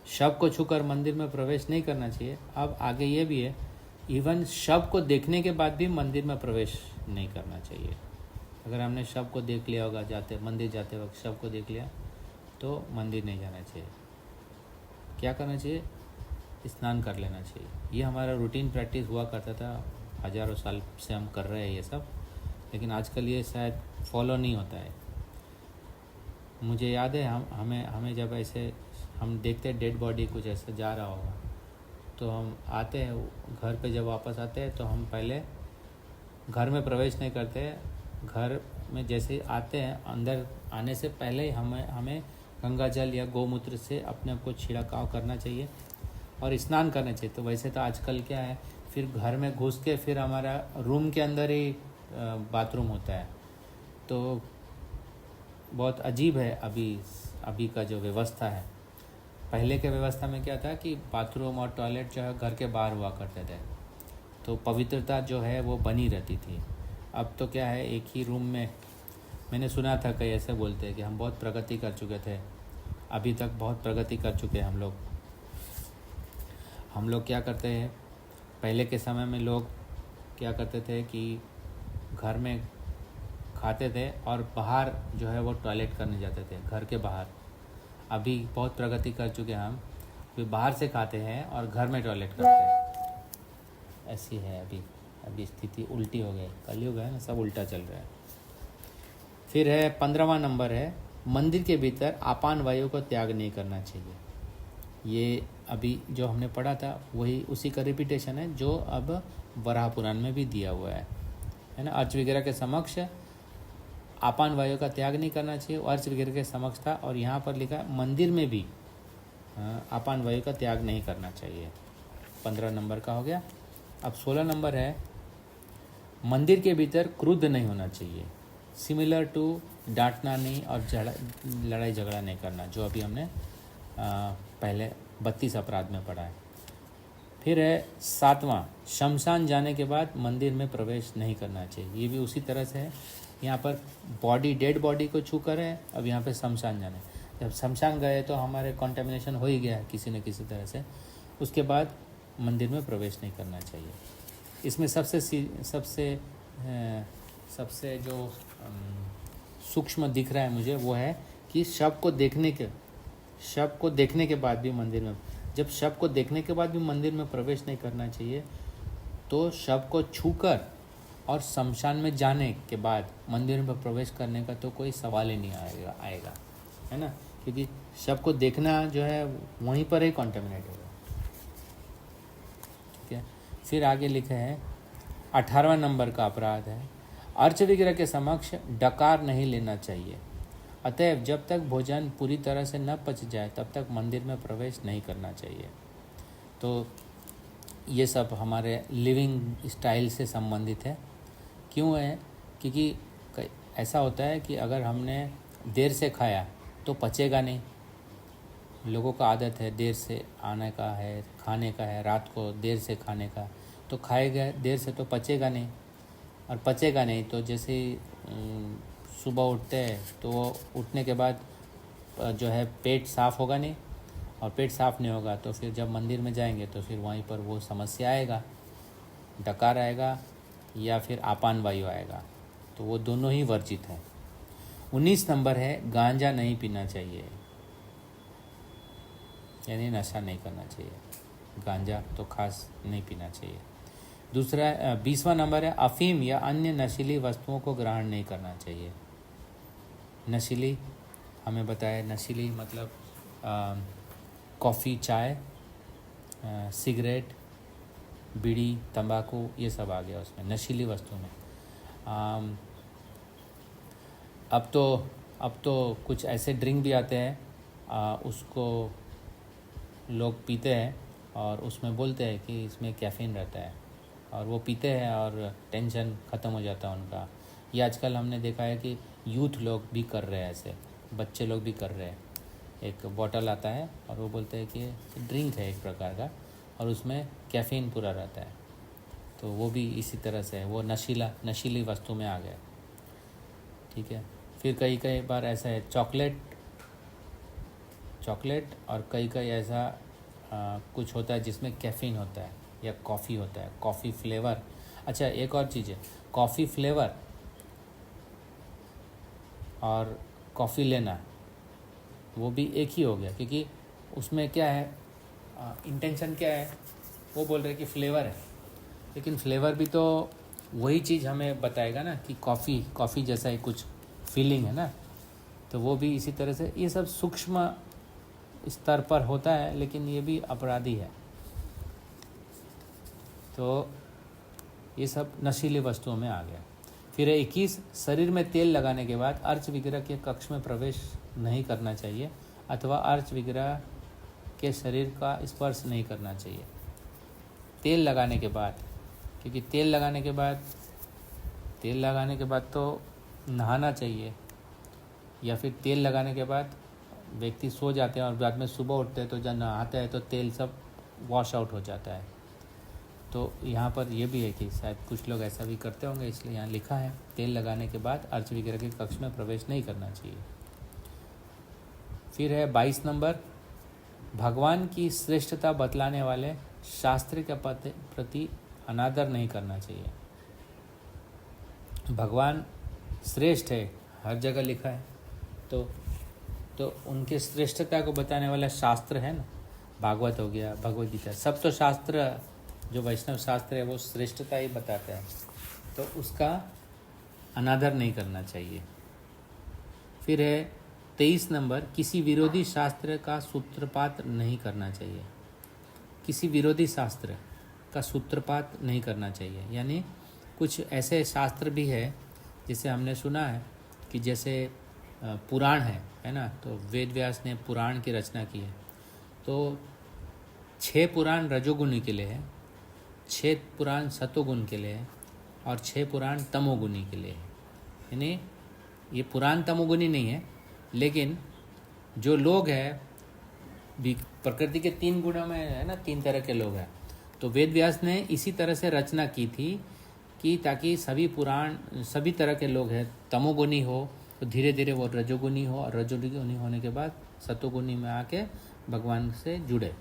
Speaker 1: शव को छूकर मंदिर में प्रवेश नहीं करना चाहिए। अब आगे ये भी है, इवन शव को देखने के बाद भी मंदिर में प्रवेश नहीं करना चाहिए। अगर हमने शव को देख लिया होगा, मंदिर जाते वक्त शव को देख लिया तो मंदिर नहीं जाना चाहिए। क्या करना चाहिए? स्नान कर लेना चाहिए। ये हमारा रूटीन प्रैक्टिस हुआ करता था, हज़ारों साल से हम कर रहे हैं ये सब, लेकिन आजकल ये शायद फॉलो नहीं होता है। मुझे याद है हमें जब ऐसे हम देखते हैं डेड बॉडी कुछ ऐसा जा रहा होगा तो हम आते हैं घर पे, जब वापस आते हैं तो हम पहले घर में प्रवेश नहीं करते। घर में जैसे आते हैं, अंदर आने से पहले ही हमें गंगा जल या गौमूत्र से अपने आप को छिड़काव करना चाहिए और स्नान करना चाहिए। तो वैसे तो आजकल क्या है, फिर घर में घुस के फिर हमारा रूम के अंदर ही बाथरूम होता है, तो बहुत अजीब है अभी का जो व्यवस्था है। पहले के व्यवस्था में क्या था कि बाथरूम और टॉयलेट जो है घर के बाहर हुआ करते थे, तो पवित्रता जो है वो बनी रहती थी। अब तो क्या है, एक ही रूम में, मैंने सुना था कई ऐसे बोलते हैं कि हम बहुत प्रगति कर चुके थे, अभी तक बहुत प्रगति कर चुके हैं हम लोग क्या करते हैं, पहले के समय में लोग क्या करते थे कि घर में खाते थे और बाहर जो है वो टॉयलेट करने जाते थे, घर के बाहर। अभी बहुत प्रगति कर चुके हैं हम, फिर बाहर से खाते हैं और घर में टॉयलेट करते हैं। ऐसी है अभी स्थिति उल्टी हो गई, कलयुग है ना, सब उल्टा चल रहा है। फिर है 15वां नंबर है, मंदिर के भीतर आपान वायु को त्याग नहीं करना चाहिए। ये अभी जो हमने पढ़ा था वही उसी का रिपीटेशन है जो अब वराह पुराण में भी दिया हुआ है ना। अर्च वगैरह के समक्ष आपान वायु का त्याग नहीं करना चाहिए, अर्च वगैरह के समक्ष था, और यहाँ पर लिखा मंदिर में भी आपान वायु का त्याग नहीं करना चाहिए। 15 नंबर का हो गया। अब 16 नंबर है, मंदिर के भीतर क्रुद्ध नहीं होना चाहिए, सिमिलर टू डांटना नहीं और लड़ाई झगड़ा नहीं करना, जो अभी हमने पहले 32 अपराध में पढ़ा है। फिर है 7वां, शमशान जाने के बाद मंदिर में प्रवेश नहीं करना चाहिए। ये भी उसी तरह से है, यहाँ पर डेड बॉडी को छू कर है, अब यहाँ पे शमशान जाने। जब शमशान गए तो हमारे कंटेमिनेशन हो ही गया है किसी न किसी तरह से, उसके बाद मंदिर में प्रवेश नहीं करना चाहिए। इसमें सबसे जो सूक्ष्म दिख रहा है मुझे वो है कि शव को देखने के बाद भी मंदिर में, जब शव को देखने के बाद भी मंदिर में प्रवेश नहीं करना चाहिए, तो शव को छूकर और शमशान में जाने के बाद मंदिर में प्रवेश करने का तो कोई सवाल ही नहीं आएगा, है ना, क्योंकि शव को देखना जो है वहीं पर ही कॉन्टेमिनेट होगा। ठीक है। फिर आगे लिखा है 18वां नंबर का अपराध है, अर्च विग्रह के समक्ष डकार नहीं लेना चाहिए। अतएव जब तक भोजन पूरी तरह से न पच जाए तब तक मंदिर में प्रवेश नहीं करना चाहिए। तो ये सब हमारे लिविंग स्टाइल से संबंधित है। क्यों है? क्योंकि ऐसा होता है कि अगर हमने देर से खाया तो पचेगा नहीं। लोगों का आदत है देर से आने का है, खाने का है, रात को देर से खाने का, तो खाएगा देर से तो पचेगा नहीं, और पचेगा नहीं तो जैसे सुबह उठते हैं तो वो उठने के बाद जो है पेट साफ़ होगा नहीं, और पेट साफ़ नहीं होगा तो फिर जब मंदिर में जाएंगे तो फिर वहीं पर वो समस्या आएगा, डकार आएगा या फिर आपान वायु आएगा, तो वो दोनों ही वर्जित हैं। 19 नंबर है, गांजा नहीं पीना चाहिए, यानी नशा नहीं करना चाहिए, गांजा तो खास नहीं पीना चाहिए। दूसरा 20वां नंबर है, अफीम या अन्य नशीली वस्तुओं को ग्रहण नहीं करना चाहिए। नशीली हमें बताया, नशीली मतलब कॉफ़ी, चाय, सिगरेट, बीड़ी, तंबाकू, ये सब आ गया उसमें नशीली वस्तु में। अब तो कुछ ऐसे ड्रिंक भी आते हैं, उसको लोग पीते हैं और उसमें बोलते हैं कि इसमें कैफीन रहता है, और वो पीते हैं और टेंशन ख़त्म हो जाता है उनका। ये आजकल हमने देखा है कि यूथ लोग भी कर रहे हैं, ऐसे बच्चे लोग भी कर रहे हैं। एक बॉटल आता है और वो बोलते हैं कि ड्रिंक है एक प्रकार का, और उसमें कैफीन पूरा रहता है, तो वो भी इसी तरह से है, वो नशीली वस्तु में आ गया। ठीक है। फिर कई बार ऐसा है, चॉकलेट और कई ऐसा कुछ होता है जिसमें कैफीन होता है, या कॉफ़ी होता है, कॉफ़ी फ्लेवर। अच्छा, एक और चीज़ है, कॉफ़ी फ्लेवर और कॉफ़ी लेना वो भी एक ही हो गया, क्योंकि उसमें क्या है, इंटेंशन क्या है, वो बोल रहे हैं कि फ्लेवर है, लेकिन फ्लेवर भी तो वही चीज़ हमें बताएगा ना कि कॉफ़ी जैसा ही कुछ फीलिंग है ना, तो वो भी इसी तरह से। ये सब सूक्ष्म स्तर पर होता है, लेकिन ये भी अपराधी है। तो ये सब नशीली वस्तुओं में आ गया। फिर 21, शरीर में तेल लगाने के बाद अर्च विग्रह के कक्ष में प्रवेश नहीं करना चाहिए, अथवा अर्च विग्रह के शरीर का स्पर्श नहीं करना चाहिए। तेल लगाने के बाद, क्योंकि तेल लगाने के बाद तो नहाना चाहिए, या फिर तेल लगाने के बाद व्यक्ति सो जाते हैं और बाद में सुबह उठते हैं तो जब नहाते हैं तो तेल सब वॉश आउट हो जाता है। तो यहाँ पर ये भी है कि शायद कुछ लोग ऐसा भी करते होंगे, इसलिए यहाँ लिखा है तेल लगाने के बाद अर्च विग्रह के कक्ष में प्रवेश नहीं करना चाहिए। फिर है 22 नंबर, भगवान की श्रेष्ठता बतलाने वाले शास्त्र के प्रति अनादर नहीं करना चाहिए। भगवान श्रेष्ठ है, हर जगह लिखा है, तो उनके श्रेष्ठता को बताने वाला शास्त्र है ना, भागवत हो गया, भगवद गीता, सब तो शास्त्र जो वैष्णव शास्त्र है वो श्रेष्ठता ही बताते हैं, तो उसका अनादर नहीं करना चाहिए। फिर है 23 नंबर, किसी विरोधी शास्त्र का सूत्रपात नहीं करना चाहिए। किसी विरोधी शास्त्र का सूत्रपात नहीं करना चाहिए, यानी कुछ ऐसे शास्त्र भी है जिसे हमने सुना है कि जैसे पुराण है ना, तो वेद व्यास ने पुराण की रचना की है, तो 6 पुराण रजोगुणी के लिए है, 6 पुराण सतोगुण के लिए है और 6 पुराण तमोगुणी के लिए है। यानी ये पुराण तमोगुणी नहीं है, लेकिन जो लोग हैं प्रकृति के 3 गुणों में है ना, 3 तरह के लोग हैं, तो वेद व्यास ने इसी तरह से रचना की थी कि ताकि सभी तरह के लोग हैं, तमोगुणी हो तो धीरे धीरे वो रजोगुणी हो, और रजोगुणी होने के बाद सतोगुणी में आके भगवान से जुड़े,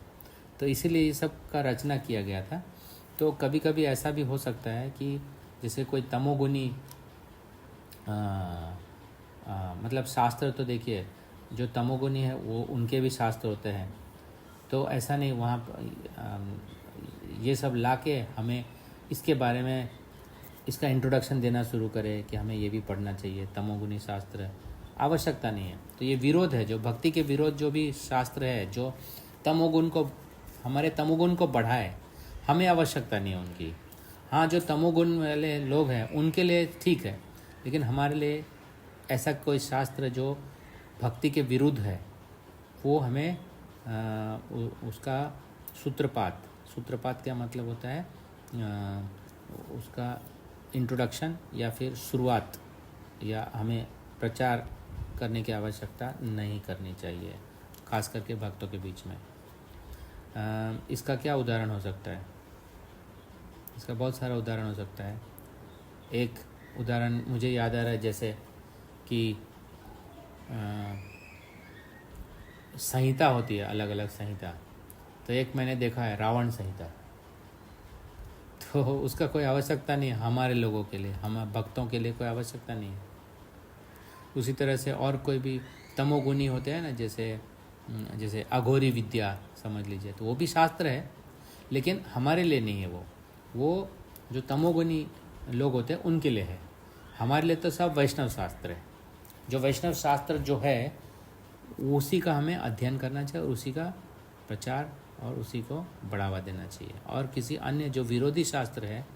Speaker 1: तो इसीलिए ये सब का रचना किया गया था। तो कभी कभी ऐसा भी हो सकता है कि जैसे कोई तमोगुणी मतलब शास्त्र, तो देखिए जो तमोगुणी है वो उनके भी शास्त्र होते हैं, तो ऐसा नहीं वहाँ ये सब लाके हमें इसके बारे में इसका इंट्रोडक्शन देना शुरू करे कि हमें ये भी पढ़ना चाहिए, तमोगुणी शास्त्र, आवश्यकता नहीं है। तो ये विरोध है, जो भक्ति के विरोध जो भी शास्त्र है जो हमारे तमोगुण को बढ़ाए, हमें आवश्यकता नहीं है उनकी। हाँ, जो तमोगुण वाले लोग हैं उनके लिए ठीक है, लेकिन हमारे लिए ऐसा कोई शास्त्र जो भक्ति के विरुद्ध है वो हमें उसका सूत्रपात क्या मतलब होता है, उसका इंट्रोडक्शन या फिर शुरुआत या हमें प्रचार करने की आवश्यकता नहीं करनी चाहिए, खास करके भक्तों के बीच में। इसका क्या उदाहरण हो सकता है? इसका बहुत सारा उदाहरण हो सकता है। एक उदाहरण मुझे याद आ रहा है, जैसे कि संहिता होती है, अलग अलग संहिता, तो एक मैंने देखा है रावण संहिता, तो उसका कोई आवश्यकता नहीं है हमारे लोगों के लिए, हम भक्तों के लिए कोई आवश्यकता नहीं है। उसी तरह से और कोई भी तमोगुणी होते हैं ना, जैसे अघोरी विद्या समझ लीजिए, तो वो भी शास्त्र है, लेकिन हमारे लिए नहीं है। वो जो तमोगुणी लोग होते हैं उनके लिए है, हमारे लिए तो सब वैष्णव शास्त्र है। जो वैष्णव शास्त्र जो है उसी का हमें अध्ययन करना चाहिए और उसी का प्रचार और उसी को बढ़ावा देना चाहिए, और किसी अन्य जो विरोधी शास्त्र है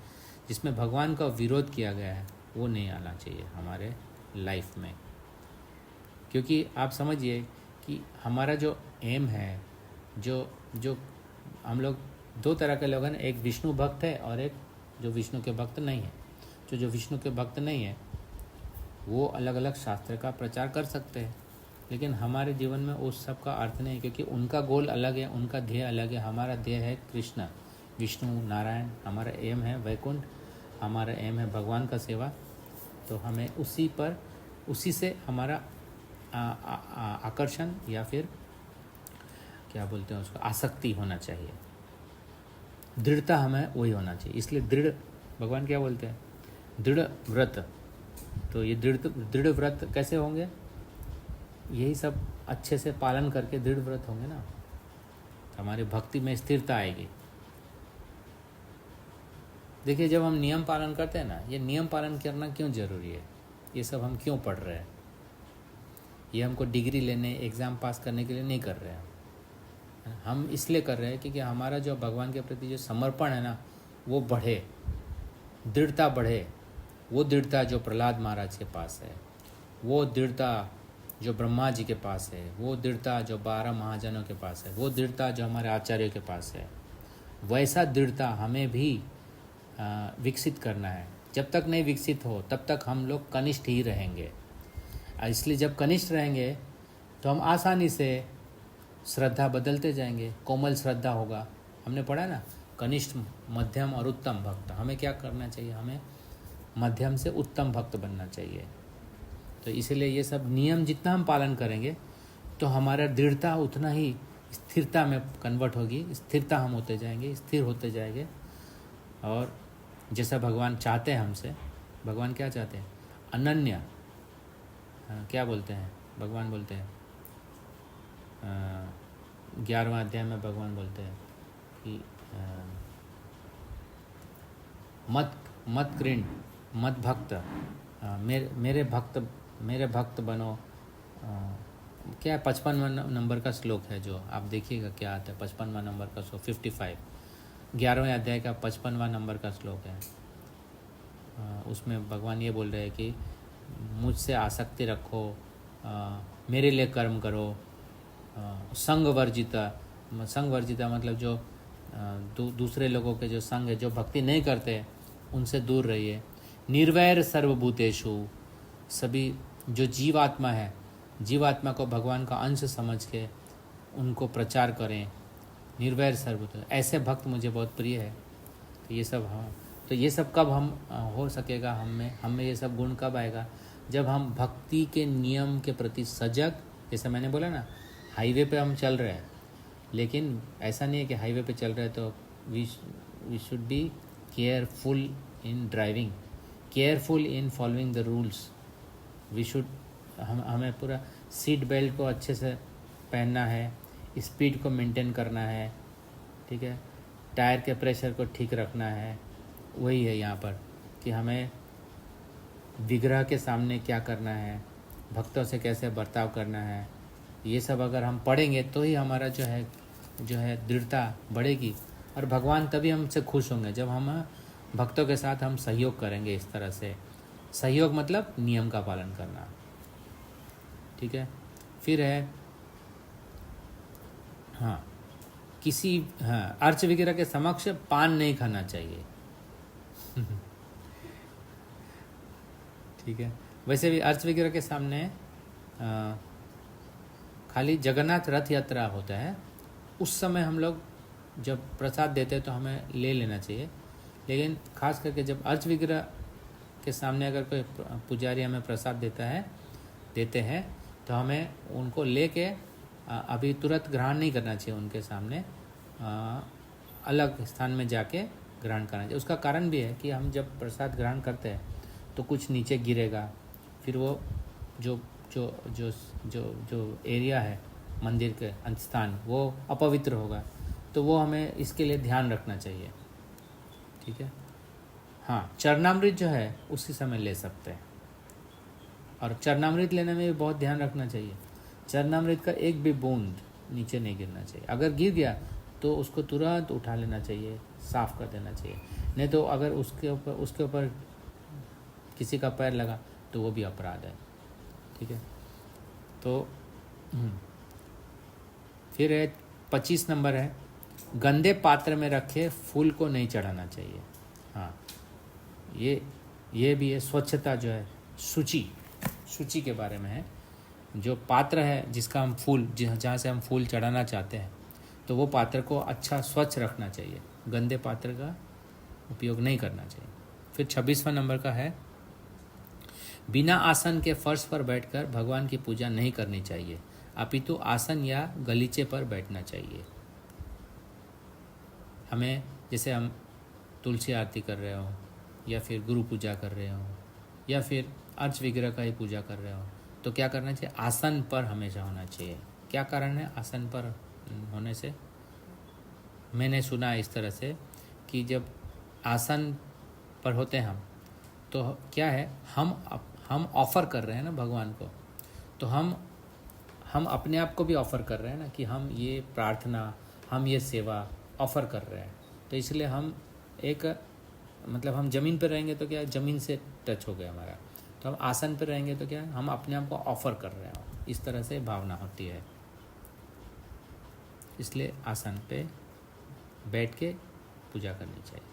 Speaker 1: जिसमें भगवान का विरोध किया गया है वो नहीं आना चाहिए हमारे लाइफ में। क्योंकि आप समझिए कि हमारा जो एम है, जो हम लोग 2 तरह के लोग हैं, एक विष्णु भक्त है और एक जो विष्णु के भक्त नहीं है। जो विष्णु के भक्त नहीं है वो अलग अलग शास्त्र का प्रचार कर सकते हैं, लेकिन हमारे जीवन में उस सब का अर्थ नहीं है, क्योंकि उनका गोल अलग है, उनका ध्येय अलग है। हमारा ध्येय है कृष्ण, विष्णु, नारायण, हमारा एम है वैकुंठ, हमारा एम है भगवान का सेवा। तो हमें उसी से हमारा आकर्षण या फिर क्या बोलते हैं उसको, आसक्ति होना चाहिए, दृढ़ता हमें वही होना चाहिए। इसलिए दृढ़, भगवान क्या बोलते हैं, दृढ़ व्रत। तो ये दृढ़ व्रत कैसे होंगे? यही सब अच्छे से पालन करके दृढ़ व्रत होंगे ना, तो हमारी भक्ति में स्थिरता आएगी। देखिए, जब हम नियम पालन करते हैं ना, ये नियम पालन करना क्यों ज़रूरी है, ये सब हम क्यों पढ़ रहे हैं? ये हमको डिग्री लेने, एग्ज़ाम पास करने के लिए नहीं कर रहे हैं हम, इसलिए कर रहे हैं क्योंकि हमारा जो भगवान के प्रति जो समर्पण है ना वो बढ़े, दृढ़ता बढ़े। वो दृढ़ता जो प्रहलाद महाराज के पास है, वो दृढ़ता जो ब्रह्मा जी के पास है, वो दृढ़ता जो 12 महाजनों के पास है, वो दृढ़ता जो हमारे आचार्यों के पास है, वैसा दृढ़ता हमें भी विकसित करना है। जब तक नहीं विकसित हो तब तक हम लोग कनिष्ठ ही रहेंगे। इसलिए जब कनिष्ठ रहेंगे तो हम आसानी से श्रद्धा बदलते जाएंगे, कोमल श्रद्धा होगा। हमने पढ़ा ना, कनिष्ठ, मध्यम और उत्तम भक्त। हमें क्या करना चाहिए? हमें मध्यम से उत्तम भक्त बनना चाहिए। तो इसलिए ये सब नियम जितना हम पालन करेंगे तो हमारा दृढ़ता उतना ही स्थिरता में कन्वर्ट होगी। स्थिरता हम होते जाएंगे, स्थिर होते जाएंगे। और जैसा भगवान चाहते हैं हमसे, भगवान क्या चाहते हैं? अनन्य, क्या बोलते हैं भगवान? बोलते हैं 11वां अध्याय में भगवान बोलते हैं कि मत कृण मत भक्त, मेरे भक्त बनो। क्या 55वां नंबर का श्लोक है, जो आप देखिएगा क्या आता है। 55वां नंबर का श्लोक 55, 11वें अध्याय का 55वां नंबर का श्लोक है। उसमें भगवान ये बोल रहे हैं कि मुझसे आसक्ति रखो, मेरे लिए कर्म करो, संग वर्जिता मतलब जो दूसरे लोगों के जो संग है, जो भक्ति नहीं करते, उनसे दूर रहिए। निर्वैर सर्वभूतेषु, सभी जो जीवात्मा है, जीवात्मा को भगवान का अंश समझ के उनको प्रचार करें। निर्वैर सर्वभूत, ऐसे भक्त मुझे बहुत प्रिय है। तो ये सब तो ये सब कब हम हो सकेगा? हम में ये सब गुण कब आएगा? जब हम भक्ति के नियम के प्रति सजग, जैसे मैंने बोला ना, हाईवे पे हम चल रहे हैं, लेकिन ऐसा नहीं है कि हाईवे पे चल रहे हैं तो we should be careful in driving, careful in following the rules. We should, हमें पूरा सीट बेल्ट को अच्छे से पहनना है, स्पीड को मेंटेन करना है, ठीक है, टायर के प्रेशर को ठीक रखना है। वही है यहाँ पर कि हमें विग्रह के सामने क्या करना है, भक्तों से कैसे बर्ताव करना है, ये सब अगर हम पढ़ेंगे तो ही हमारा जो है दृढ़ता बढ़ेगी। और भगवान तभी हमसे खुश होंगे जब हम भक्तों के साथ हम सहयोग करेंगे। इस तरह से सहयोग मतलब नियम का पालन करना, ठीक है। फिर है अर्च विग्रह के समक्ष पान नहीं खाना चाहिए। ठीक है। वैसे भी अर्च विग्रह के सामने खाली जगन्नाथ रथ यात्रा होता है, उस समय हम लोग जब प्रसाद देते हैं तो हमें ले लेना चाहिए। लेकिन खास करके जब अर्च विग्रह के सामने अगर कोई पुजारी हमें प्रसाद देते हैं तो हमें उनको लेके अभी तुरंत ग्रहण नहीं करना चाहिए। उनके सामने अलग स्थान में जाके ग्रहण करना चाहिए। उसका कारण भी है कि हम जब प्रसाद ग्रहण करते हैं तो कुछ नीचे गिरेगा, फिर वो जो एरिया है मंदिर के स्थान, वो अपवित्र होगा। तो वो हमें इसके लिए ध्यान रखना चाहिए, ठीक है। चरणामृत जो है उसी समय ले सकते हैं, और चरणामृत लेने में भी बहुत ध्यान रखना चाहिए। चरणामृत का एक भी बूंद नीचे नहीं गिरना चाहिए। अगर गिर गया तो उसको तुरंत उठा लेना चाहिए, साफ़ कर देना चाहिए। नहीं तो अगर उसके ऊपर किसी का पैर लगा तो वो भी अपराध है, ठीक है। तो फिर है 25 नंबर है, गंदे पात्र में रखे फूल को नहीं चढ़ाना चाहिए। ये भी है। स्वच्छता जो है, सूची के बारे में है। जो पात्र है जिसका हम फूल, जहाँ से हम फूल चढ़ाना चाहते हैं, तो वो पात्र को अच्छा स्वच्छ रखना चाहिए। गंदे पात्र का उपयोग नहीं करना चाहिए। फिर 26वां नंबर का है, बिना आसन के फर्श पर बैठकर भगवान की पूजा नहीं करनी चाहिए, अपितु आसन या गलीचे पर बैठना चाहिए। हमें, जैसे हम तुलसी आरती कर रहे हो, या फिर गुरु पूजा कर रहे हो, या फिर अर्च विग्रह का ही पूजा कर रहे हो, तो क्या करना चाहिए? आसन पर हमेशा होना चाहिए। क्या कारण है आसन पर होने से? मैंने सुना इस तरह से कि जब आसन पर होते हैं हम, तो क्या है, हम ऑफ़र कर रहे हैं ना भगवान को, तो हम अपने आप को भी ऑफ़र कर रहे हैं ना, कि हम ये प्रार्थना, हम ये सेवा ऑफ़र कर रहे हैं। तो इसलिए हम हम ज़मीन पर रहेंगे तो क्या, ज़मीन से टच हो गया हमारा। तो हम आसन पर रहेंगे तो क्या, हम अपने आप को ऑफ़र कर रहे हैं। इस तरह से भावना होती है। इसलिए आसन पे बैठ के पूजा करनी चाहिए।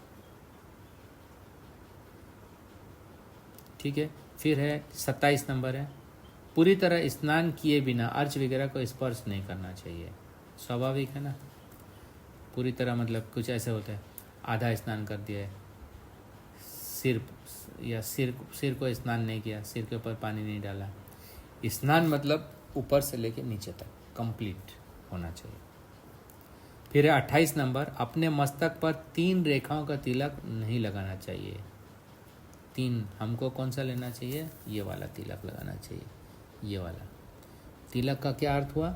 Speaker 1: ठीक है। फिर है 27 नंबर है, पूरी तरह स्नान किए बिना अर्च वगैरह को स्पर्श नहीं करना चाहिए। स्वाभाविक है ना, पूरी तरह मतलब कुछ ऐसे होता है आधा स्नान कर दिया है, सिर को स्नान नहीं किया, सिर के ऊपर पानी नहीं डाला। स्नान मतलब ऊपर से लेके नीचे तक कंप्लीट होना चाहिए। फिर है 28 नंबर, अपने मस्तक पर 3 रेखाओं का तिलक नहीं लगाना चाहिए। 3 हमको कौन सा लेना चाहिए? ये वाला तिलक लगाना चाहिए। ये वाला तिलक का क्या अर्थ हुआ?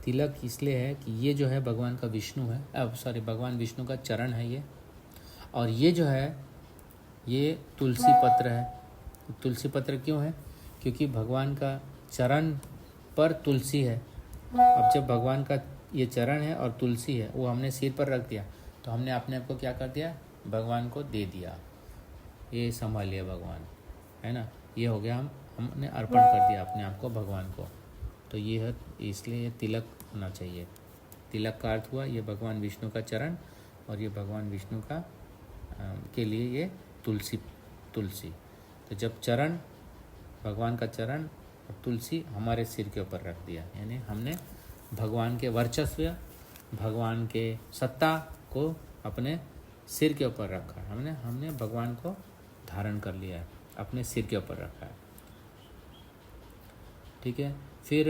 Speaker 1: तिलक इसलिए है कि ये जो है भगवान का विष्णु है, भगवान विष्णु का चरण है ये, और ये जो है ये तुलसी पत्र है। तुलसी पत्र क्यों है? क्योंकि भगवान का चरण पर तुलसी है। अब जब भगवान का ये चरण है और तुलसी है, वो हमने सिर पर रख दिया, तो हमने अपने आप को क्या कर दिया? भगवान को दे दिया। ये संभालिए भगवान, है ना, ये हो गया, हमने अर्पण कर दिया अपने आप को भगवान को। तो ये है, इसलिए ये तिलक होना चाहिए। तिलक का अर्थ हुआ ये भगवान विष्णु का चरण, और ये भगवान विष्णु का के लिए ये तुलसी। तो जब चरण, भगवान का चरण और तुलसी हमारे सिर के ऊपर रख दिया, यानी हमने भगवान के वर्चस्व, भगवान के सत्ता को अपने सिर के ऊपर रखा है। हमने भगवान को धारण कर लिया है, अपने सिर के ऊपर रखा है। ठीक है। फिर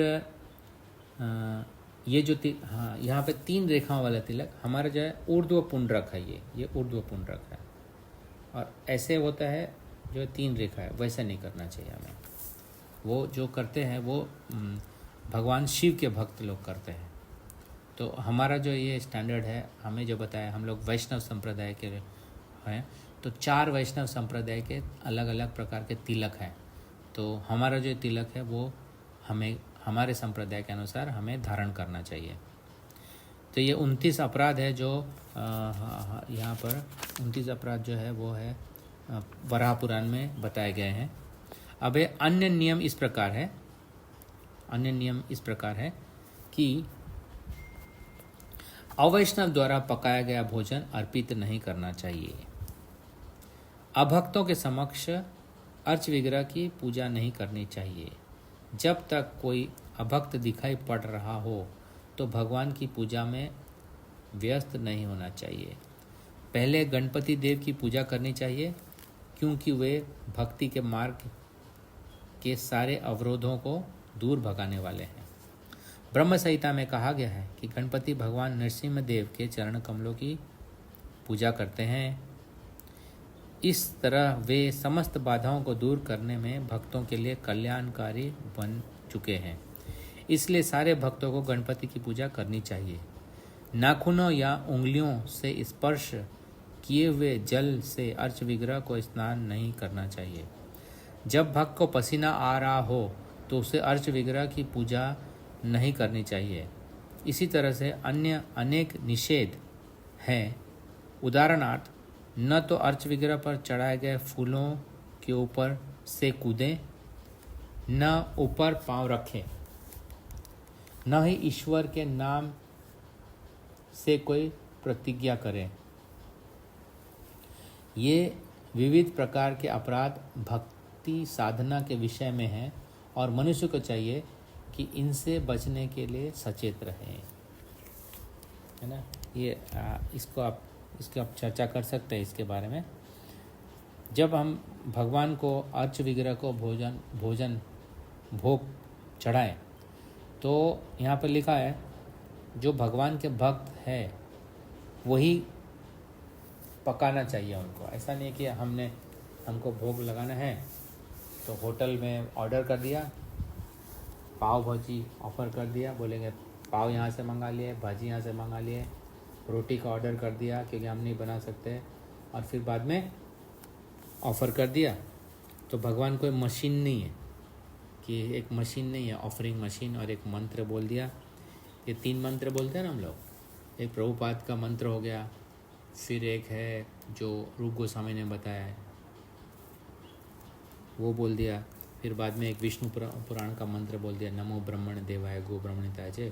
Speaker 1: ये जो यहाँ पे 3 रेखाओं वाला तिलक हमारा जो है ऊर्ध्व पुंड्रक है, ये ऊर्ध्व पुंड्रक है, और ऐसे होता है जो 3 रेखा है, वैसा नहीं करना चाहिए हमें। वो जो करते हैं वो भगवान शिव के भक्त लोग करते हैं। तो हमारा जो ये स्टैंडर्ड है, हमें जो बताया, हम लोग वैष्णव संप्रदाय के हैं, तो 4 वैष्णव संप्रदाय के अलग अलग प्रकार के तिलक हैं। तो हमारा जो तिलक है वो हमें हमारे संप्रदाय के अनुसार हमें धारण करना चाहिए। तो ये 29 अपराध है जो यहाँ पर 29 अपराध जो है वो है वराह पुराण में बताए गए हैं। अब अन्य नियम इस प्रकार है कि अवैष्णव द्वारा पकाया गया भोजन अर्पित नहीं करना चाहिए। अभक्तों के समक्ष अर्च विग्रह की पूजा नहीं करनी चाहिए। जब तक कोई अभक्त दिखाई पड़ रहा हो तो भगवान की पूजा में व्यस्त नहीं होना चाहिए। पहले गणपति देव की पूजा करनी चाहिए, क्योंकि वे भक्ति के मार्ग के सारे अवरोधों को दूर भगाने वाले हैं। ब्रह्म संहिता में कहा गया है कि गणपति भगवान नरसिंह देव के चरण कमलों की पूजा करते हैं। इस तरह वे समस्त बाधाओं को दूर करने में भक्तों के लिए कल्याणकारी बन चुके हैं। इसलिए सारे भक्तों को गणपति की पूजा करनी चाहिए। नाखूनों या उंगलियों से स्पर्श किए हुए जल से अर्च विग्रह को स्नान नहीं करना चाहिए। जब भक्त को पसीना आ रहा हो तो उसे अर्च विग्रह की पूजा नहीं करनी चाहिए। इसी तरह से अन्य अनेक निषेध हैं। उदाहरणार्थ, न तो अर्च विग्रह पर चढ़ाए गए फूलों के ऊपर से कूदें, न ऊपर पांव रखें, न ही ईश्वर के नाम से कोई प्रतिज्ञा करें। ये विविध प्रकार के अपराध भक्ति साधना के विषय में हैं और मनुष्य को चाहिए कि इनसे बचने के लिए सचेत रहें, है ना। ये इसको आप चर्चा कर सकते हैं इसके बारे में। जब हम भगवान को अर्च विग्रह को भोग चढ़ाएं, तो यहाँ पर लिखा है जो भगवान के भक्त है वही पकाना चाहिए उनको। ऐसा नहीं कि हमको भोग लगाना है तो होटल में ऑर्डर कर दिया, पाव भाजी ऑफ़र कर दिया, बोलेंगे पाव यहाँ से मंगा लिए, भाजी यहाँ से मंगा लिए, रोटी का ऑर्डर कर दिया क्योंकि हम नहीं बना सकते, और फिर बाद में ऑफ़र कर दिया। तो भगवान कोई मशीन नहीं है कि एक मशीन नहीं है, ऑफरिंग मशीन, और एक मंत्र बोल दिया। ये 3 मंत्र बोलते हैं ना हम लोग। एक प्रभुपाद का मंत्र हो गया, फिर एक है जो रूप गोस्वामी ने बताया है वो बोल दिया, फिर बाद में एक विष्णु पुराण का मंत्र बोल दिया, नमो ब्रह्मण देवाय गो ब्रह्मणिताय,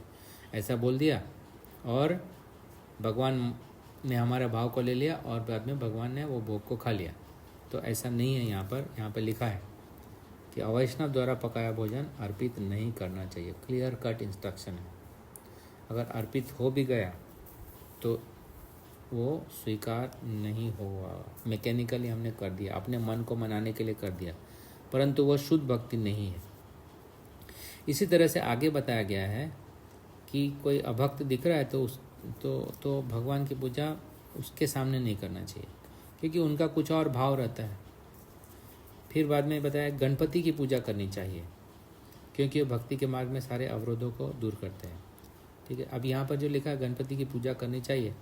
Speaker 1: ऐसा बोल दिया, और भगवान ने हमारा भाव को ले लिया और बाद में भगवान ने वो भोग को खा लिया। तो ऐसा नहीं है। यहाँ पर लिखा है कि अवैष्णव द्वारा पकाया भोजन अर्पित नहीं करना चाहिए। क्लियर कट इंस्ट्रक्शन है। अगर अर्पित हो भी गया तो वो स्वीकार नहीं होगा। मैकेनिकली हमने कर दिया, अपने मन को मनाने के लिए कर दिया, परंतु वो शुद्ध भक्ति नहीं है। इसी तरह से आगे बताया गया है कि कोई अभक्त दिख रहा है तो भगवान की पूजा उसके सामने नहीं करना चाहिए, क्योंकि उनका कुछ और भाव रहता है। फिर बाद में बताया गणपति की पूजा करनी चाहिए, क्योंकि वो भक्ति के मार्ग में सारे अवरोधों को दूर करते हैं। ठीक है। अब यहाँ पर जो लिखा है गणपति की पूजा करनी चाहिए,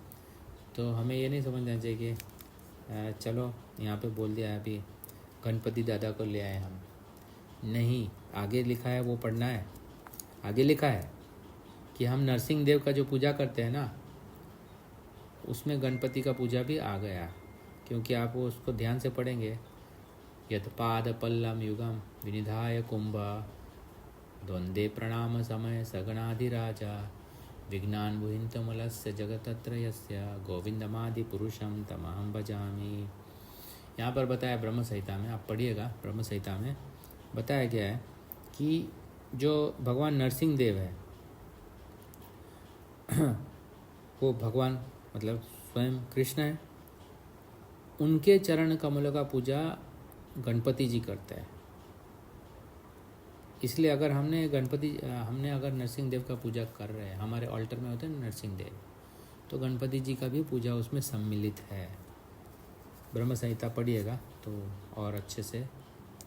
Speaker 1: तो हमें ये नहीं समझना चाहिए कि चलो यहाँ पे बोल दिया है अभी गणपति दादा को ले आए हम। नहीं, आगे लिखा है वो पढ़ना है। आगे लिखा है कि हम नरसिंह देव का जो पूजा करते हैं ना, उसमें गणपति का पूजा भी आ गया, क्योंकि आप वो उसको ध्यान से पढ़ेंगे। यत पाद पल्लम युगम विनिधाय कुंभ द्वंद्वे प्रणाम समय सगणाधिराजा विज्ञान बुहिंतमलस्य जगतत्रयस्य गोविंदमादि पुरुषम तमहम भजामि। यहाँ पर बताया ब्रह्म संहिता में, आप पढ़िएगा, ब्रह्म संहिता में बताया गया है कि जो भगवान नरसिंह देव है वो भगवान मतलब स्वयं कृष्ण है, उनके चरण कमलों का पूजा गणपति जी करते हैं। इसलिए अगर हमने अगर नरसिंह देव का पूजा कर रहे हैं, हमारे ऑल्टर में होते हैं नरसिंह देव, तो गणपति जी का भी पूजा उसमें सम्मिलित है। ब्रह्म संहिता पढ़िएगा तो और अच्छे से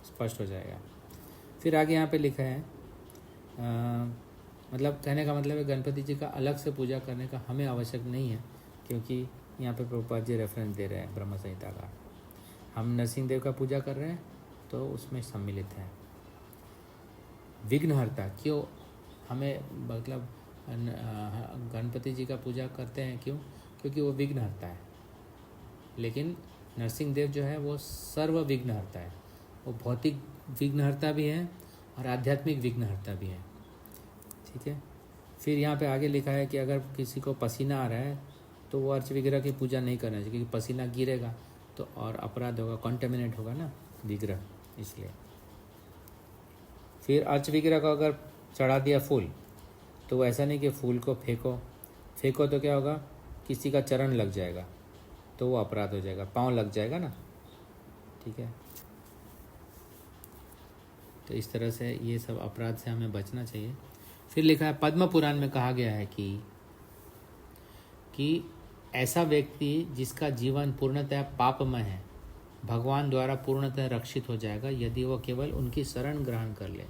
Speaker 1: स्पष्ट हो जाएगा। फिर आगे यहाँ पे लिखा है मतलब कहने का मतलब है गणपति जी का अलग से पूजा करने का हमें आवश्यक नहीं है, क्योंकि यहाँ पे प्रभुपाद जी रेफरेंस दे रहे हैं ब्रह्म संहिता का। हम नरसिंह देव का पूजा कर रहे हैं तो उसमें सम्मिलित है। विघ्नहर्ता क्यों हमें मतलब गणपति जी का पूजा करते हैं, क्यों? क्योंकि वो विघ्नहर्ता है। लेकिन नरसिंह देव जो है वो सर्व विघ्नहर्ता है। वो भौतिक विघ्नहर्ता भी है और आध्यात्मिक विघ्नहर्ता भी है। ठीक है। फिर यहाँ पे आगे लिखा है कि अगर किसी को पसीना आ रहा है तो वो अर्च विग्रह की पूजा नहीं करना चाहिए, क्योंकि पसीना गिरेगा तो और अपराध होगा, कॉन्टेमिनेट होगा ना विग्रह, इसलिए। फिर अर्च विग्रह को अगर चढ़ा दिया फूल, तो वो ऐसा नहीं कि फूल को फेंको तो क्या होगा, किसी का चरण लग जाएगा तो वो अपराध हो जाएगा, पाँव लग जाएगा ना। ठीक है। तो इस तरह से ये सब अपराध से हमें बचना चाहिए। फिर लिखा है पद्म पुराण में कहा गया है कि ऐसा व्यक्ति जिसका जीवन पूर्णतः पापमय है भगवान द्वारा पूर्णतः रक्षित हो जाएगा यदि वह केवल उनकी शरण ग्रहण कर ले।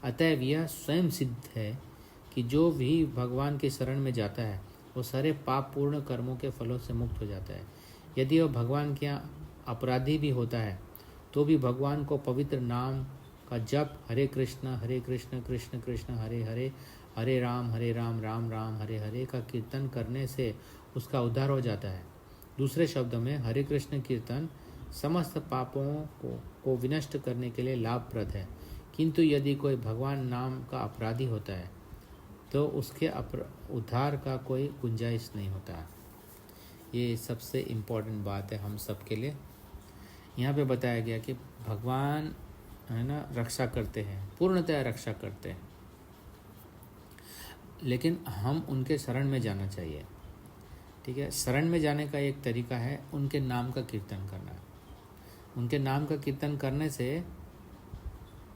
Speaker 1: अतएव यह स्वयं सिद्ध है कि जो भी भगवान की शरण में जाता है वो सारे पाप पूर्ण कर्मों के फलों से मुक्त हो जाता है। यदि वह भगवान के यहाँ अपराधी भी होता है तो भी भगवान को पवित्र नाम का जप हरे कृष्ण कृष्ण कृष्ण हरे हरे हरे राम राम राम हरे हरे का कीर्तन करने से उसका उद्धार हो जाता है। दूसरे शब्दों में हरे कृष्ण कीर्तन समस्त पापों को विनष्ट करने के लिए लाभप्रद है, किंतु यदि कोई भगवान नाम का अपराधी होता है तो उसके उद्धार का कोई गुंजाइश नहीं होता। ये सबसे इम्पोर्टेंट बात है हम सब के लिए। यहाँ पे बताया गया कि भगवान है ना रक्षा करते हैं, पूर्णतः रक्षा करते हैं, लेकिन हम उनके शरण में जाना चाहिए। ठीक है। शरण में जाने का एक तरीका है उनके नाम का कीर्तन करना। उनके नाम का कीर्तन करने से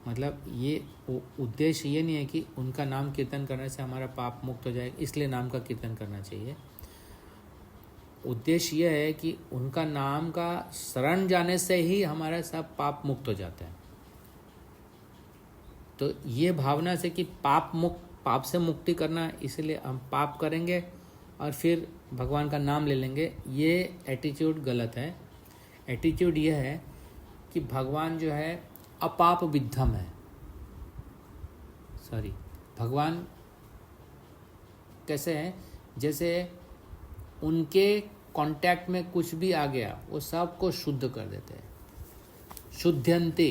Speaker 1: मतलब ये उद्देश्य ये नहीं है कि उनका नाम कीर्तन करने से हमारा पाप मुक्त हो जाएगा इसलिए नाम का कीर्तन करना चाहिए। उद्देश्य यह है कि उनका नाम का शरण जाने से ही हमारा सब पाप मुक्त हो जाता है। तो ये भावना से कि पाप से मुक्ति करना, इसलिए हम पाप करेंगे और फिर भगवान का नाम ले लेंगे, ये एटीट्यूड गलत है। एटीट्यूड ये है कि भगवान जो है अपाप विद्धम है। भगवान कैसे हैं? जैसे उनके कांटेक्ट में कुछ भी आ गया वो सबको शुद्ध कर देते हैं। शुद्ध्यन्ते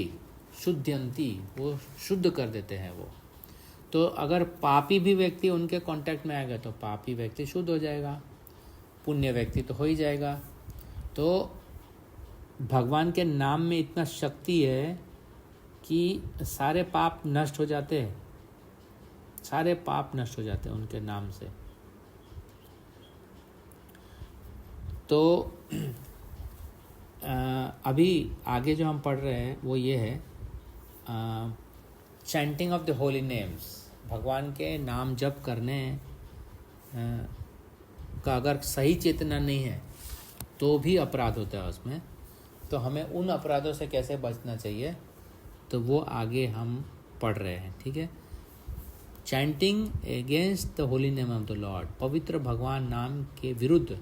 Speaker 1: शुद्धयंती, वो शुद्ध कर देते हैं वो। तो अगर पापी भी व्यक्ति उनके कांटेक्ट में आएगा तो पापी व्यक्ति शुद्ध हो जाएगा, पुण्य व्यक्ति तो हो ही जाएगा। तो भगवान के नाम में इतना शक्ति है कि सारे पाप नष्ट हो जाते हैं, सारे पाप नष्ट हो जाते हैं उनके नाम से। तो अभी आगे जो हम पढ़ रहे हैं वो ये है chanting of the Holi names. भगवान के नाम जप करने का अगर सही चेतना नहीं है तो भी अपराध होता है उसमें। तो हमें उन अपराधों से कैसे बचना चाहिए तो वो आगे हम पढ़ रहे हैं, ठीक है। Chanting against the holy name of the Lord, पवित्र भगवान नाम के विरुद्ध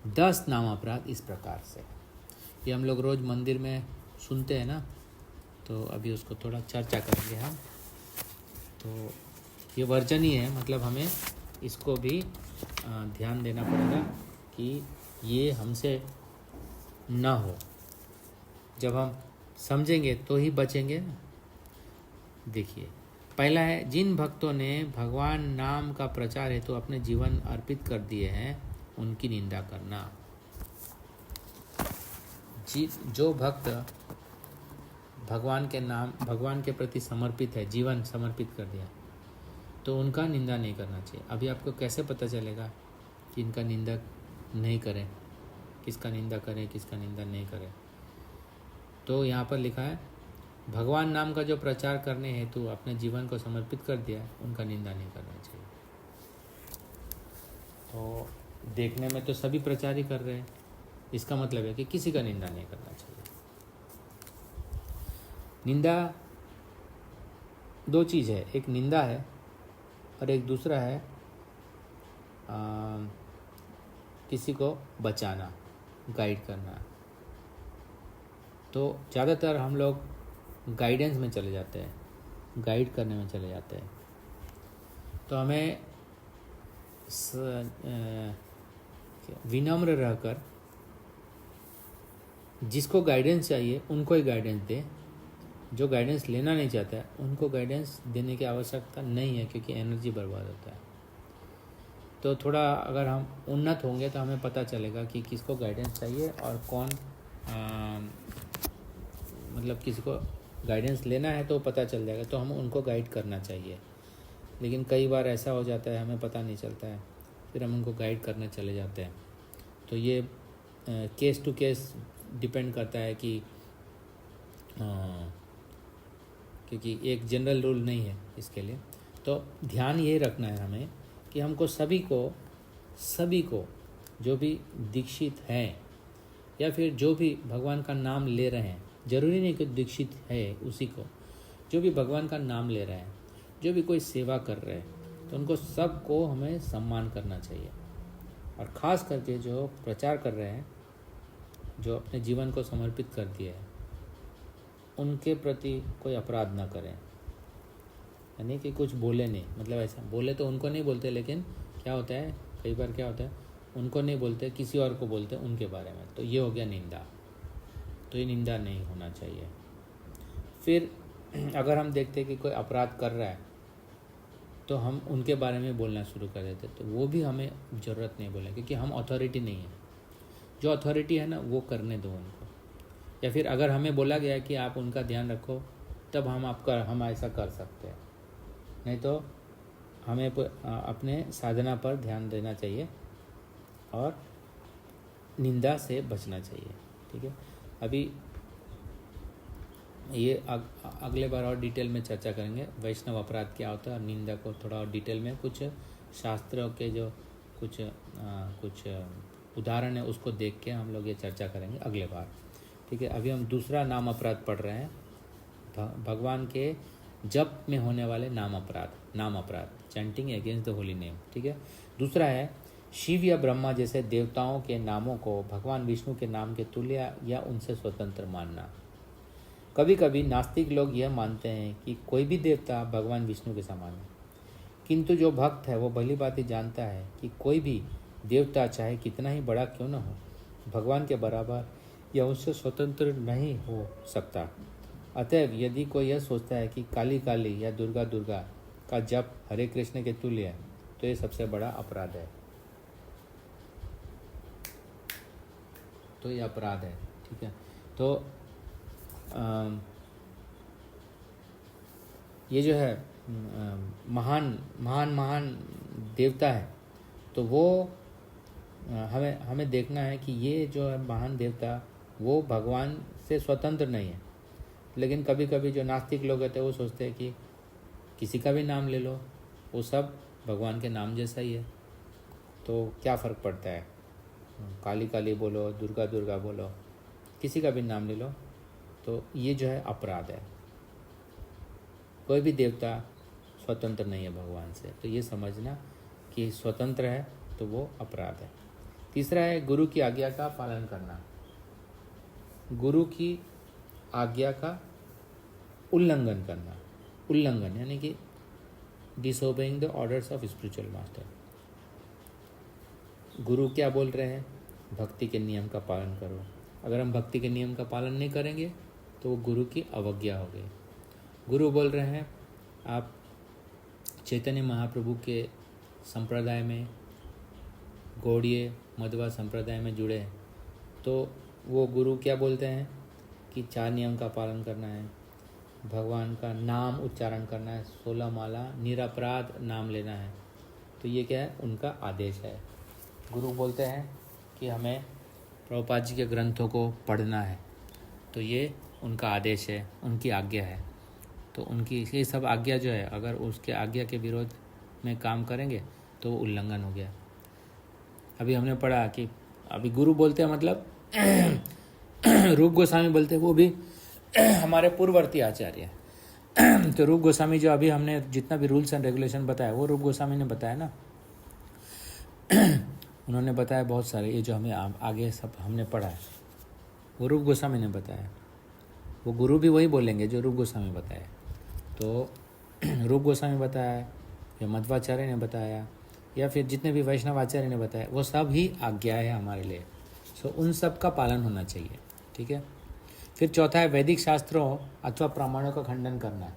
Speaker 1: 10 नाम अपराध इस प्रकार से। ये हम लोग रोज़ मंदिर में सुनते हैं ना, तो अभी उसको थोड़ा चर्चा करेंगे हम। तो ये वर्जन ही है, मतलब हमें इसको भी ध्यान देना पड़ेगा कि ये हमसे ना हो। जब हम समझेंगे तो ही बचेंगे ना। देखिए, पहला है, जिन भक्तों ने भगवान नाम का प्रचार हेतु तो अपने जीवन अर्पित कर दिए हैं उनकी निंदा करना। जो भक्त भगवान के नाम, भगवान के प्रति समर्पित है, जीवन समर्पित कर दिया, तो उनका निंदा नहीं करना चाहिए। अभी आपको कैसे पता चलेगा कि इनका निंदा नहीं करें, किसका निंदा करें, किसका निंदा नहीं करें? तो यहाँ पर लिखा है, भगवान नाम का जो प्रचार करने हेतु अपने जीवन को समर्पित कर दिया, उनका निंदा नहीं करना चाहिए। तो देखने में तो सभी प्रचार ही कर रहे हैं, इसका मतलब है कि किसी का निंदा नहीं करना चाहिए। निंदा दो चीज़ है, एक निंदा है और एक दूसरा है किसी को बचाना, गाइड करना। तो ज़्यादातर हम लोग गाइडेंस में चले जाते हैं, गाइड करने में चले जाते हैं। तो हमें विनम्र रहकर जिसको गाइडेंस चाहिए उनको ही गाइडेंस दें, जो गाइडेंस लेना नहीं चाहता है उनको गाइडेंस देने की आवश्यकता नहीं है, क्योंकि एनर्जी बर्बाद होता है। तो थोड़ा अगर हम उन्नत होंगे तो हमें पता चलेगा कि किसको गाइडेंस चाहिए और कौन मतलब किसी को गाइडेंस लेना है तो पता चल जाएगा, तो हम उनको गाइड करना चाहिए। लेकिन कई बार ऐसा हो जाता है हमें पता नहीं चलता है, फिर हम उनको गाइड करने चले जाते हैं। तो ये केस टू केस डिपेंड करता है कि क्योंकि एक जनरल रूल नहीं है इसके लिए। तो ध्यान ये रखना है हमें कि हमको सभी को जो भी दीक्षित हैं या फिर जो भी भगवान का नाम ले रहे हैं, ज़रूरी नहीं कि दीक्षित है उसी को, जो भी भगवान का नाम ले रहे हैं, जो भी कोई सेवा कर रहे हैं, तो उनको सबको हमें सम्मान करना चाहिए। और ख़ास करके जो प्रचार कर रहे हैं, जो अपने जीवन को समर्पित कर दिए हैं, उनके प्रति कोई अपराध ना करें। यानी कि कुछ बोले नहीं, मतलब ऐसा बोले तो उनको नहीं बोलते, लेकिन क्या होता है कई बार क्या होता है उनको नहीं बोलते, किसी और को बोलते उनके बारे में, तो ये हो गया निंदा। तो ये निंदा नहीं होना चाहिए। फिर अगर हम देखते हैं कि कोई अपराध कर रहा है तो हम उनके बारे में बोलना शुरू कर देते, तो वो भी हमें ज़रूरत नहीं बोलने, क्योंकि हम अथॉरिटी नहीं है। जो अथॉरिटी है ना वो करने दो उनको। या फिर अगर हमें बोला गया कि आप उनका ध्यान रखो, तब हम ऐसा कर सकते हैं, नहीं तो हमें अपने साधना पर ध्यान देना चाहिए और निंदा से बचना चाहिए, ठीक है। अभी ये अगले बार और डिटेल में चर्चा करेंगे, वैष्णव अपराध क्या होता है और निंदा को थोड़ा और डिटेल में, कुछ शास्त्रों के जो कुछ उदाहरण है उसको देख के हम लोग ये चर्चा करेंगे अगले बार, ठीक है। अभी हम दूसरा नाम अपराध पढ़ रहे हैं, भगवान के जप में होने वाले नाम अपराध, chanting against the holy name, ठीक है। दूसरा है शिव या ब्रह्मा जैसे देवताओं के नामों को भगवान विष्णु के नाम के तुल्य या उनसे स्वतंत्र मानना। कभी कभी नास्तिक लोग यह मानते हैं कि कोई भी देवता भगवान विष्णु के समान है, किंतु जो भक्त है वो भली भांति जानता है कि कोई भी देवता चाहे कितना ही बड़ा क्यों न हो, भगवान के बराबर या उससे स्वतंत्र नहीं हो सकता। अतएव यदि कोई यह सोचता है कि काली काली या दुर्गा दुर्गा का जप हरे कृष्ण के तुल्य है तो ये सबसे बड़ा अपराध है। तो ये अपराध है, ठीक है। तो ये जो है महान महान महान देवता है, तो वो हमें देखना है कि ये जो है महान देवता वो भगवान से स्वतंत्र नहीं है। लेकिन कभी कभी जो नास्तिक लोग होते हैं वो सोचते हैं कि किसी का भी नाम ले लो, वो सब भगवान के नाम जैसा ही है, तो क्या फ़र्क पड़ता है, काली काली बोलो, दुर्गा दुर्गा बोलो, किसी का भी नाम ले लो। तो ये जो है अपराध है। कोई भी देवता स्वतंत्र नहीं है भगवान से, तो ये समझना कि स्वतंत्र है तो वो अपराध है। तीसरा है गुरु की आज्ञा का पालन करना। गुरु की आज्ञा का उल्लंघन करना, उल्लंघन यानी कि disobeying the orders of spiritual master. गुरु क्या बोल रहे हैं, भक्ति के नियम का पालन करो। अगर हम भक्ति के नियम का पालन नहीं करेंगे तो वो गुरु की अवज्ञा हो गई। गुरु बोल रहे हैं आप चैतन्य महाप्रभु के संप्रदाय में, गौड़ीय मध्वा संप्रदाय में जुड़े, तो वो गुरु क्या बोलते हैं कि 4 नियम का पालन करना है, भगवान का नाम उच्चारण करना है, 16 माला निरपराध नाम लेना है। तो ये क्या है, उनका आदेश है। गुरु बोलते हैं कि हमें प्रभुपाद जी के ग्रंथों को पढ़ना है, तो ये उनका आदेश है, उनकी आज्ञा है। तो उनकी ये सब आज्ञा जो है, अगर उसके आज्ञा के विरोध में काम करेंगे तो वो उल्लंघन हो गया। अभी हमने पढ़ा कि अभी गुरु बोलते हैं मतलब रूप गोस्वामी बोलते हैं, वो भी हमारे पूर्ववर्ती आचार्य हैं। तो रूप गोस्वामी जो अभी हमने जितना भी रूल्स एंड रेगुलेशन बताया वो रूप गोस्वामी ने बताया ना। उन्होंने बताया बहुत सारे, ये जो हमें आगे सब हमने पढ़ा है वो रूप गोस्वामी ने बताया। वो गुरु भी वही बोलेंगे जो रूप गोस्वामी बताया। तो रूप गोस्वामी बताया या मध्वाचार्य ने बताया या फिर जितने भी वैष्णव आचार्य ने बताया, वो सब ही आज्ञा है हमारे लिए। सो उन सब का पालन होना चाहिए, ठीक है। फिर चौथा है वैदिक शास्त्रों अथवा प्रमाणों का खंडन करना।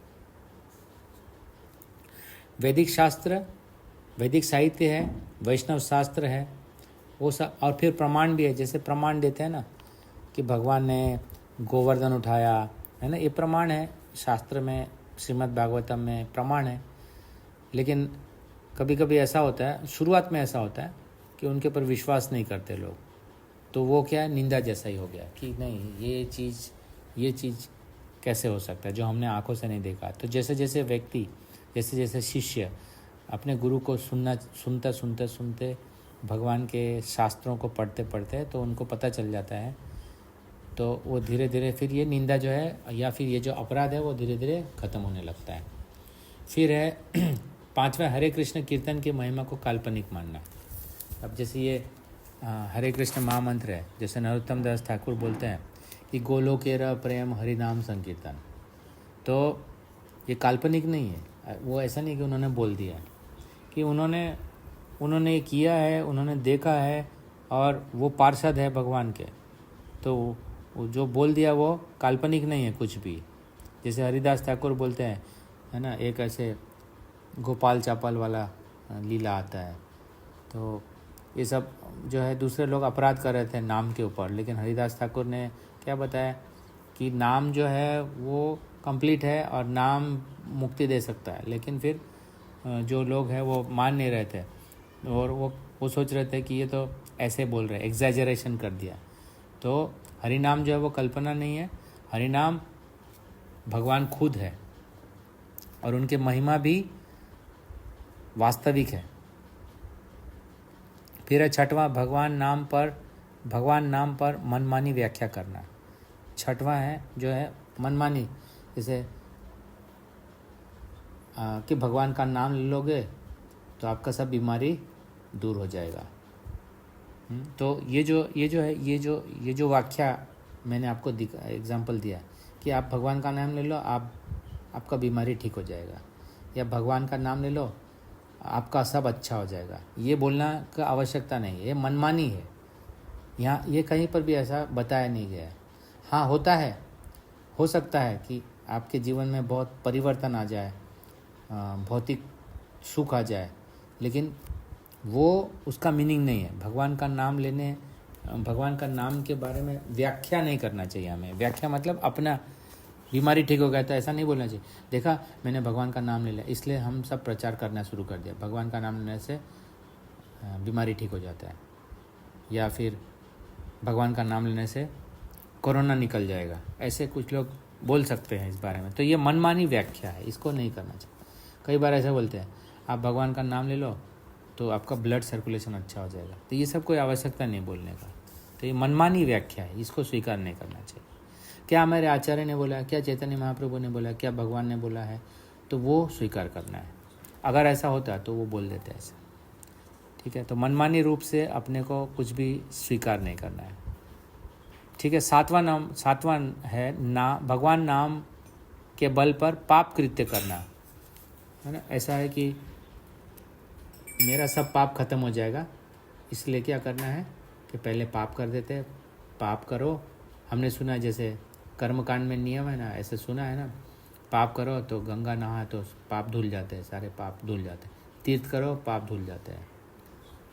Speaker 1: वैदिक शास्त्र, वैदिक साहित्य है, वैष्णव शास्त्र है, वो सब, और फिर प्रमाण भी है। जैसे प्रमाण देते हैं ना कि भगवान ने गोवर्धन उठाया, है ना, ये प्रमाण है शास्त्र में, श्रीमद् भागवतम में प्रमाण है। लेकिन कभी कभी ऐसा होता है, शुरुआत में ऐसा होता है कि उनके पर विश्वास नहीं करते लोग, तो वो क्या है, निंदा जैसा ही हो गया कि नहीं ये चीज़ कैसे हो सकता है जो हमने आंखों से नहीं देखा। तो जैसे जैसे व्यक्ति, जैसे जैसे शिष्य अपने गुरु को सुनते भगवान के शास्त्रों को पढ़ते पढ़ते तो उनको पता चल जाता है, तो वो धीरे धीरे फिर ये निंदा जो है या फिर ये जो अपराध है वो धीरे धीरे ख़त्म होने लगता है। फिर है 5वां हरे कृष्ण कीर्तन की महिमा को काल्पनिक मानना। अब जैसे ये हरे कृष्ण महामंत्र है, जैसे नरोत्तम दास ठाकुर बोलते हैं कि गोलोकेरा प्रेम हरि नाम संकीर्तन, तो ये काल्पनिक नहीं है। वो ऐसा नहीं कि उन्होंने बोल दिया, कि उन्होंने किया है, उन्होंने देखा है और वो पार्षद है भगवान के, तो वो जो बोल दिया वो काल्पनिक नहीं है कुछ भी। जैसे हरिदास ठाकुर बोलते हैं, है ना, एक ऐसे गोपाल चापाल वाला लीला आता है, तो ये सब जो है दूसरे लोग अपराध कर रहे थे नाम के ऊपर, लेकिन हरिदास ठाकुर ने क्या बताया कि नाम जो है वो कंप्लीट है और नाम मुक्ति दे सकता है। लेकिन फिर जो लोग हैं वो मान नहीं रहे थे और वो सोच रहे थे कि ये तो ऐसे बोल रहे, एग्जैजरेशन कर दिया। तो हरिनाम जो है वो कल्पना नहीं है, हरिनाम भगवान खुद है और उनके महिमा भी वास्तविक है। फिर है 6वां भगवान नाम पर मनमानी व्याख्या करना। 6वां है जो है मनमानी, जैसे कि भगवान का नाम ले लोगे तो आपका सब बीमारी दूर हो जाएगा। तो ये जो व्याख्या मैंने आपको एग्जाम्पल दिया कि आप भगवान का नाम ले लो, आपका बीमारी ठीक हो जाएगा, या भगवान का नाम ले लो आपका सब अच्छा हो जाएगा, ये बोलना का आवश्यकता नहीं है, ये मनमानी है। यहाँ ये कहीं पर भी ऐसा बताया नहीं गया है। हाँ, हो सकता है कि आपके जीवन में बहुत परिवर्तन आ जाए, भौतिक सुख आ जाए, लेकिन वो उसका मीनिंग नहीं है। भगवान का नाम लेने, भगवान का नाम के बारे में व्याख्या नहीं करना चाहिए हमें। व्याख्या मतलब अपना बीमारी ठीक हो गया तो ऐसा नहीं बोलना चाहिए, देखा मैंने भगवान का नाम ले लिया इसलिए हम सब प्रचार करना शुरू कर दिया, भगवान का नाम लेने से बीमारी ठीक हो जाता है, या फिर भगवान का नाम लेने से कोरोना निकल जाएगा, ऐसे कुछ लोग बोल सकते हैं इस बारे में। तो ये मनमानी व्याख्या है, इसको नहीं करना चाहिए। कई बार ऐसा बोलते हैं आप भगवान का नाम ले लो तो आपका ब्लड सर्कुलेशन अच्छा हो जाएगा, तो ये सब कोई आवश्यकता नहीं बोलने का। तो ये मनमानी व्याख्या है, इसको स्वीकार नहीं करना चाहिए। क्या हमारे आचार्य ने बोला, क्या चैतन्य महाप्रभु ने बोला, क्या भगवान ने बोला है, तो वो स्वीकार करना है। अगर ऐसा होता तो वो बोल देते ऐसा, ठीक है। तो मनमानी रूप से अपने को कुछ भी स्वीकार नहीं करना है, ठीक है। सातवां है भगवान नाम के बल पर पाप कृत्य करना, है ना। ऐसा है कि मेरा सब पाप खत्म हो जाएगा, इसलिए क्या करना है कि पहले पाप कर देते हैं। पाप करो, हमने सुना है जैसे कर्मकांड में नियम है ना, ऐसे सुना है ना, पाप करो तो गंगा नहा तो पाप धुल जाते हैं, सारे पाप धुल जाते हैं। तीर्थ करो पाप धुल जाते हैं।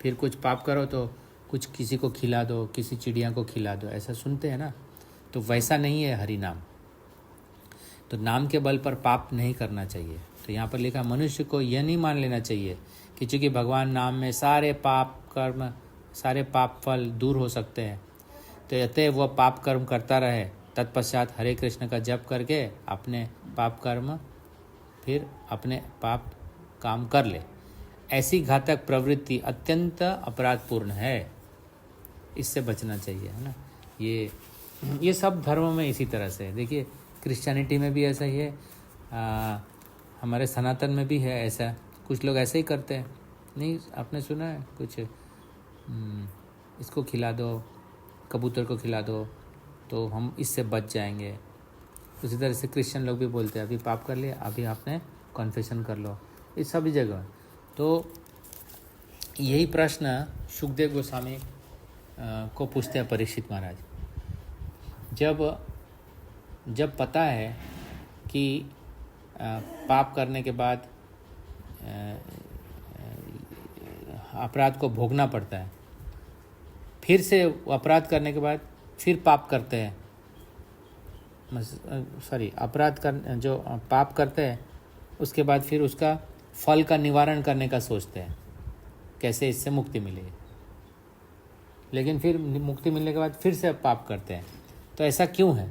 Speaker 1: फिर कुछ पाप करो तो कुछ किसी को खिला दो, किसी चिड़िया को खिला दो, ऐसा सुनते हैं ना। तो वैसा नहीं है हरि नाम। तो नाम के बल पर पाप नहीं करना चाहिए। तो यहाँ पर लिखा मनुष्य को यह नहीं मान लेना चाहिए कि चूँकि भगवान नाम में सारे पाप कर्म, सारे पाप फल दूर हो सकते हैं, तो अतः वह पाप कर्म करता रहे, तत्पश्चात हरे कृष्ण का जप करके अपने पाप कर्म फिर अपने पाप काम कर ले। ऐसी घातक प्रवृत्ति अत्यंत अपराधपूर्ण है, इससे बचना चाहिए, है ना। ये सब धर्मों में इसी तरह से है। देखिए क्रिश्चियनिटी में भी ऐसा ही है, हमारे सनातन में भी है ऐसा। कुछ लोग ऐसे ही करते हैं, नहीं आपने सुना है कुछ, इसको खिला दो, कबूतर को खिला दो तो हम इससे बच जाएंगे। उसी तरह से क्रिश्चियन लोग भी बोलते हैं अभी पाप कर लिया, अभी आपने कॉन्फेशन कर लो, इस सभी जगह। तो यही प्रश्न सुखदेव गोस्वामी को पूछते हैं परीक्षित महाराज। जब पता है कि पाप करने के बाद अपराध को भोगना पड़ता है, फिर से अपराध करने के बाद फिर पाप करते हैं, जो पाप करते हैं उसके बाद फिर उसका फल का निवारण करने का सोचते हैं, कैसे इससे मुक्ति मिलेगी। लेकिन फिर मुक्ति मिलने के बाद फिर से पाप करते हैं, तो ऐसा क्यों है?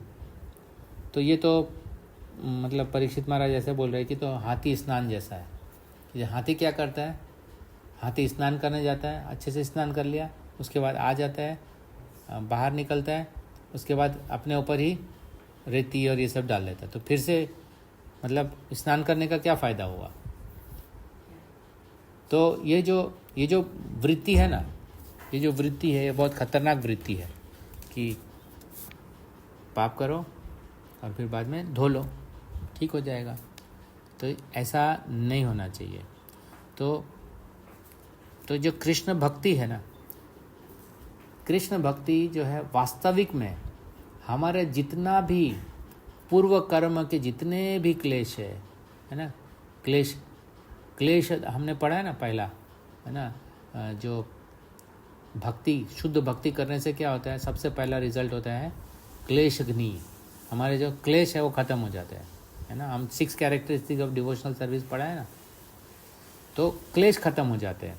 Speaker 1: तो ये तो मतलब परीक्षित महाराज ऐसे बोल रहे हैं कि तो हाथी स्नान जैसा है। ये हाथी क्या करता है, हाथी स्नान करने जाता है, अच्छे से स्नान कर लिया, उसके बाद आ जाता है, बाहर निकलता है, उसके बाद अपने ऊपर ही रेती और ये सब डाल देता है, तो फिर से मतलब स्नान करने का क्या फ़ायदा हुआ? तो ये जो वृत्ति है ना, ये जो वृत्ति है ये बहुत खतरनाक वृत्ति है कि पाप करो और फिर बाद में धो लो, ठीक हो जाएगा। तो ऐसा नहीं होना चाहिए। तो जो कृष्ण भक्ति है ना, कृष्ण भक्ति जो है वास्तविक में हमारे जितना भी पूर्व कर्म के जितने भी क्लेश है ना, क्लेश हमने पढ़ा है ना पहला, है ना। जो भक्ति, शुद्ध भक्ति करने से क्या होता है, सबसे पहला रिजल्ट होता है क्लेशग्नि। हमारे जो क्लेश है वो ख़त्म हो जाते हैं, है ना। हम 6 कैरेक्टरिस्टिक ऑफ डिवोशनल सर्विस पढ़ा है ना, तो क्लेश ख़त्म हो जाते हैं।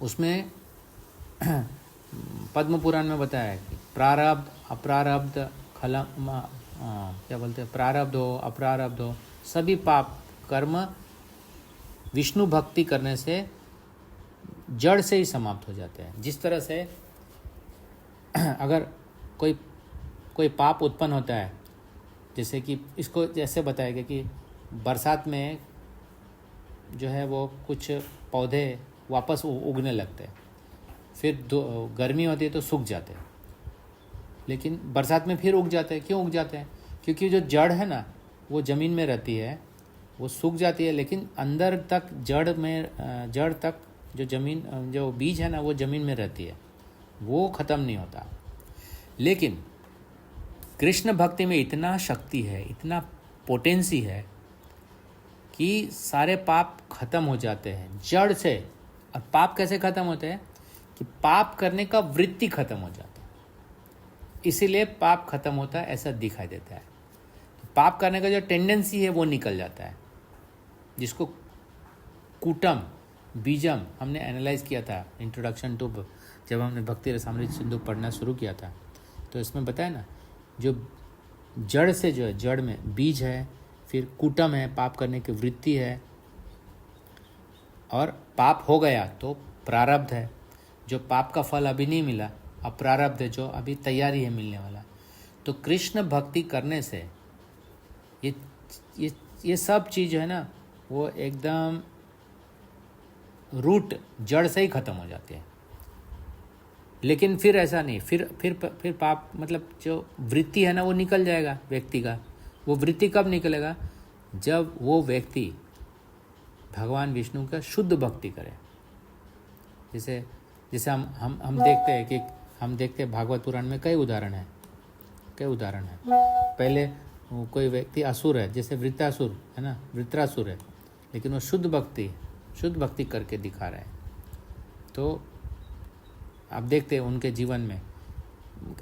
Speaker 1: उसमें पद्म पुराण में बताया है कि प्रारब्ध अप्रारब्ध क्या बोलते हैं, प्रारब्ध हो अप्रारब्ध हो, सभी पाप कर्म विष्णु भक्ति करने से जड़ से ही समाप्त हो जाते हैं। जिस तरह से अगर कोई पाप उत्पन्न होता है, जैसे कि इसको जैसे बताया गया कि बरसात में जो है वो कुछ पौधे वापस उगने लगते हैं, फिर गर्मी होती है तो सूख जाते हैं, लेकिन बरसात में फिर उग जाते हैं। क्यों उग जाते हैं? क्योंकि जो जड़ है ना वो ज़मीन में रहती है, वो सूख जाती है, लेकिन अंदर तक जड़ तक जो ज़मीन, जो बीज है ना वो ज़मीन में रहती है, वो ख़त्म नहीं होता। लेकिन कृष्ण भक्ति में इतना शक्ति है, इतना पोटेंसी है कि सारे पाप खत्म हो जाते हैं जड़ से। और पाप कैसे खत्म होते हैं कि पाप करने का वृत्ति खत्म हो जाता है, इसीलिए पाप खत्म होता है ऐसा दिखाई देता है। पाप करने का जो टेंडेंसी है वो निकल जाता है, जिसको कूटम बीजम हमने एनालाइज किया था इंट्रोडक्शन टू, जब हमने भक्ति रसामृत सिंधु पढ़ना शुरू किया था। तो इसमें बताया ना, जो जड़ से जो है, जड़ में बीज है, फिर कूटम है, पाप करने की वृत्ति है, और पाप हो गया तो प्रारब्ध है, जो पाप का फल अभी नहीं मिला, अब प्रारब्ध है जो अभी तैयारी है मिलने वाला। तो कृष्ण भक्ति करने से ये सब चीज़ है ना, वो एकदम रूट जड़ से ही खत्म हो जाती है। लेकिन फिर ऐसा नहीं, फिर पाप मतलब जो वृत्ति है ना वो निकल जाएगा व्यक्ति का। वो वृत्ति कब निकलेगा? जब वो व्यक्ति भगवान विष्णु का शुद्ध भक्ति करे। जैसे हम देखते हैं कि हम देखते हैं भागवत पुराण में कई उदाहरण हैं। पहले कोई व्यक्ति असुर है, जैसे वृत्रासुर है ना, वृत्रासुर है, लेकिन वो शुद्ध भक्ति करके दिखा रहा है। तो आप देखते हैं उनके जीवन में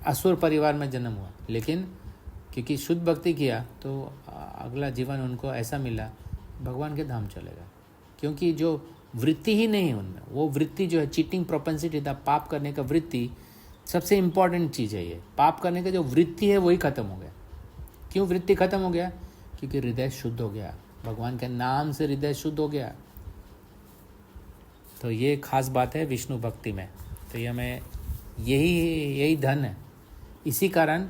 Speaker 1: असुर परिवार में जन्म हुआ, लेकिन क्योंकि शुद्ध भक्ति किया तो अगला जीवन उनको ऐसा मिला, भगवान के धाम चलेगा। क्योंकि जो वृत्ति ही नहीं है उनमें, वो वृत्ति जो है चीटिंग प्रोपेंसिटी था, पाप करने का वृत्ति सबसे इम्पॉर्टेंट चीज़ है। ये पाप करने का जो वृत्ति है वही खत्म हो गया। क्यों वृत्ति खत्म हो गया? क्योंकि हृदय शुद्ध हो गया, भगवान के नाम से हृदय शुद्ध हो गया। तो ये खास बात है विष्णु भक्ति में। तो ये हमें यही धन है। इसी कारण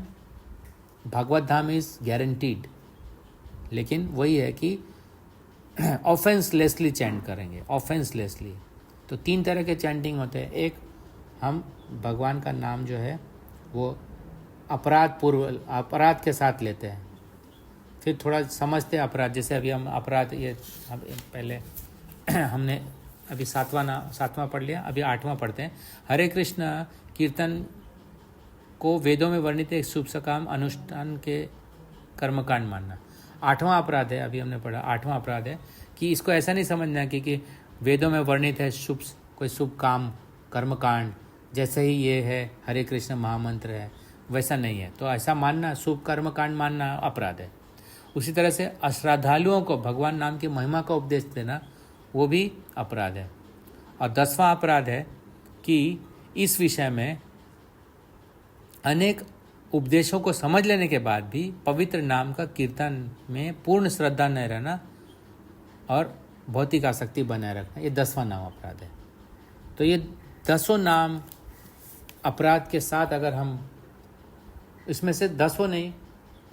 Speaker 1: भगवत धाम इज गारंटीड। लेकिन वही है कि ऑफेंसलेसली चैंट करेंगे, ऑफेंसलेसली। तो 3 तरह के चैंटिंग होते हैं। एक, हम भगवान का नाम जो है वो अपराध के साथ लेते हैं, फिर थोड़ा समझते हैं अपराध। जैसे अभी हम अपराध, ये पहले हमने अभी 7वां पढ़ लिया, अभी 8वां पढ़ते हैं। हरे कृष्ण कीर्तन को वेदों में वर्णित एक शुभ सकाम अनुष्ठान के कर्मकांड मानना 8वां अपराध है। अभी हमने पढ़ा 8वां अपराध है कि इसको ऐसा नहीं समझना कि वेदों में वर्णित है कोई शुभ काम कर्मकांड, जैसे ही ये है हरे कृष्ण महामंत्र है, वैसा नहीं है। तो ऐसा मानना, शुभ कर्मकांड मानना अपराध है। उसी तरह से अश्रद्धालुओं को भगवान नाम की महिमा का उपदेश देना, वो भी अपराध है। और 10वां अपराध है कि इस विषय में अनेक उपदेशों को समझ लेने के बाद भी पवित्र नाम का कीर्तन में पूर्ण श्रद्धा न रहना और भौतिक आसक्ति बनाए रखना, ये 10वां नाम अपराध है। तो ये 10 नाम अपराध के साथ अगर हम इसमें से 10 नहीं,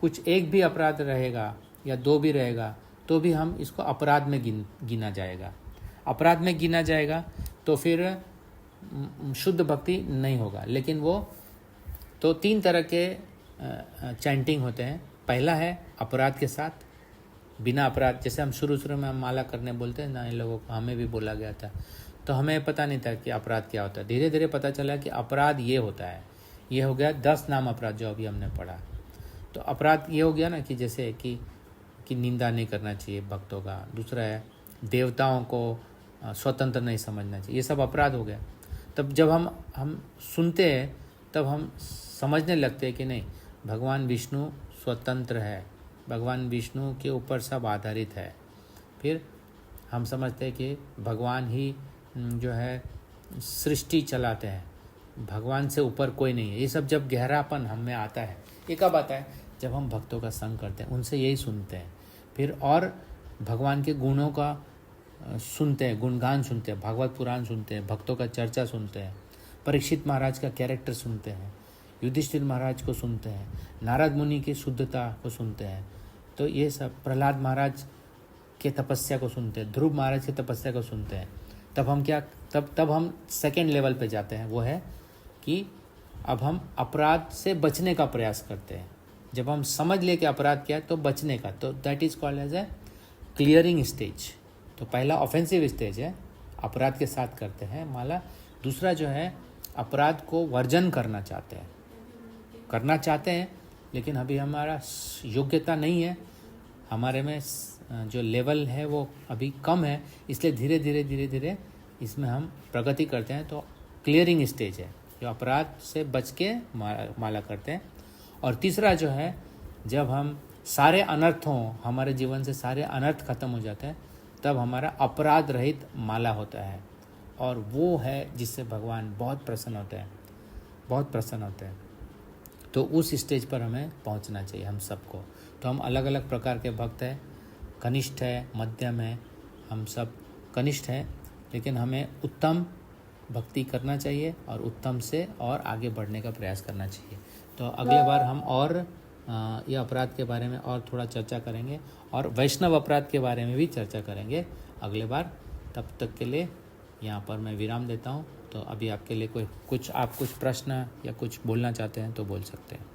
Speaker 1: कुछ एक भी अपराध रहेगा या 2 भी रहेगा, तो भी हम इसको अपराध में गिना जाएगा। अपराध में गिना जाएगा तो फिर शुद्ध भक्ति नहीं होगा। लेकिन वो तो 3 तरह के चैंटिंग होते हैं। पहला है अपराध के साथ, बिना अपराध। जैसे हम शुरू में हम माला करने बोलते हैं ना, इन लोगों को हमें भी बोला गया था, तो हमें पता नहीं था कि अपराध क्या होता है। धीरे धीरे पता चला कि अपराध ये होता है। ये हो गया 10 नाम अपराध जो अभी हमने पढ़ा। तो अपराध ये हो गया ना कि जैसे कि निंदा नहीं करना चाहिए भक्तों का। दूसरा है देवताओं को स्वतंत्र नहीं समझना चाहिए। ये सब अपराध हो गया। तब जब हम सुनते हैं तब हम समझने लगते हैं कि नहीं, भगवान विष्णु स्वतंत्र है, भगवान विष्णु के ऊपर सब आधारित है। फिर हम समझते हैं कि भगवान ही जो है सृष्टि चलाते हैं, भगवान से ऊपर कोई नहीं है। ये सब जब गहरापन हम में आता है, ये कब आता है? जब हम भक्तों का संग करते हैं, उनसे यही सुनते हैं, फिर और भगवान के गुणों का सुनते हैं, गुणगान सुनते हैं, भागवत पुराण सुनते हैं, भक्तों का चर्चा सुनते हैं, परीक्षित महाराज का कैरेक्टर सुनते हैं, युधिष्ठिर महाराज को सुनते हैं, नारद मुनि की शुद्धता को सुनते हैं। तो ये सब प्रहलाद महाराज के तपस्या को सुनते हैं, ध्रुव महाराज की तपस्या को सुनते हैं। तब हम क्या तब हम सेकेंड लेवल पे जाते हैं। वो है कि अब हम अपराध से बचने का प्रयास करते हैं। जब हम समझ ले कि अपराध क्या है तो बचने का, तो that is called as a clearing stage. तो पहला ऑफेंसिव स्टेज है, अपराध के साथ करते हैं माला। दूसरा जो है अपराध को वर्जन करना चाहते हैं लेकिन अभी हमारा योग्यता नहीं है, हमारे में जो लेवल है वो अभी कम है, इसलिए धीरे धीरे इसमें हम प्रगति करते हैं। तो क्लियरिंग स्टेज है, जो अपराध से बच के माला करते हैं। और तीसरा जो है, जब हम सारे अनर्थ हों, हमारे जीवन से सारे अनर्थ खत्म हो जाते हैं, तब हमारा अपराध रहित माला होता है, और वो है जिससे भगवान बहुत प्रसन्न होते हैं। तो उस स्टेज पर हमें पहुंचना चाहिए हम सबको। तो हम अलग अलग प्रकार के भक्त हैं, कनिष्ठ है, मध्यम है, हम सब कनिष्ठ हैं, लेकिन हमें उत्तम भक्ति करना चाहिए और उत्तम से और आगे बढ़ने का प्रयास करना चाहिए। तो अगले बार हम और ये अपराध के बारे में और थोड़ा चर्चा करेंगे, और वैष्णव अपराध के बारे में भी चर्चा करेंगे अगले बार। तब तक के लिए यहाँ पर मैं विराम देता हूँ। तो अभी आपके लिए कुछ प्रश्न या कुछ बोलना चाहते हैं तो बोल सकते हैं।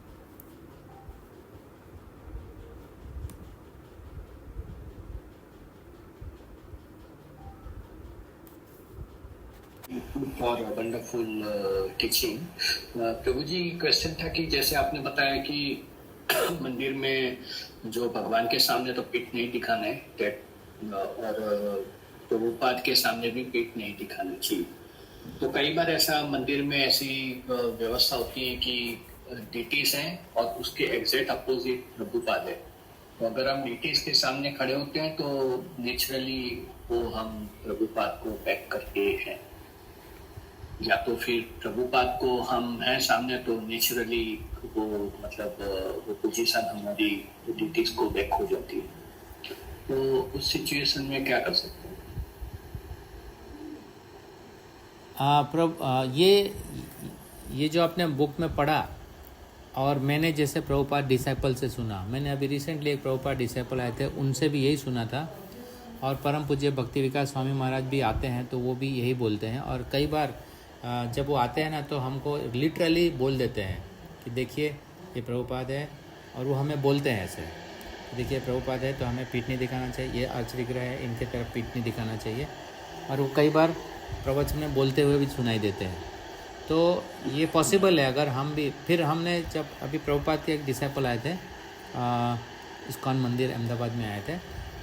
Speaker 2: For wonderful teaching. Prabhu ji, question था कि जैसे आपने बताया कि मंदिर में जो भगवान के सामने तो पीठ नहीं दिखाना है, और प्रभुपाद के सामने भी पीठ नहीं दिखाना चाहिए। तो कई बार ऐसा मंदिर में ऐसी व्यवस्था होती है कि डीटीज हैं और उसके एग्जैक्ट अपोजिट प्रभुपाद है। तो अगर हम डीटीज के सामने खड़े होते हैं तो नेचुरली वो हम प्रभुपाद को बैक करते हैं, या तो फिर प्रभुपाद को हम हैं सामने तो नेचुरली वो मतलब वो पोजीशन हमारी डीटीज को बैक हो जाती है। तो उस सिचुएशन में क्या कर सकते हैं?
Speaker 1: ये जो आपने बुक में पढ़ा और मैंने जैसे प्रभुपाद डिसाइपल से सुना, मैंने अभी रिसेंटली एक प्रभुपाद डिसाइपल आए थे, उनसे भी यही सुना था। और परम पूज्य भक्ति विकास स्वामी महाराज भी आते हैं तो वो भी यही बोलते हैं। और कई बार जब वो आते हैं ना तो हमको लिटरली बोल देते हैं कि देखिए ये प्रभुपाद है, और वो हमें बोलते हैं ऐसे, देखिए प्रभुपाद है तो हमें पीठ नहीं दिखाना चाहिए, ये अर्च विग्रह है इनके तरफ पीठ नहीं दिखाना चाहिए। और वो कई बार प्रवचन में बोलते हुए भी सुनाई देते हैं। तो ये पॉसिबल है अगर हम भी। फिर हमने जब अभी प्रभुपाद के एक डिसाइपल आए थे, इस्कॉन मंदिर अहमदाबाद में आए थे,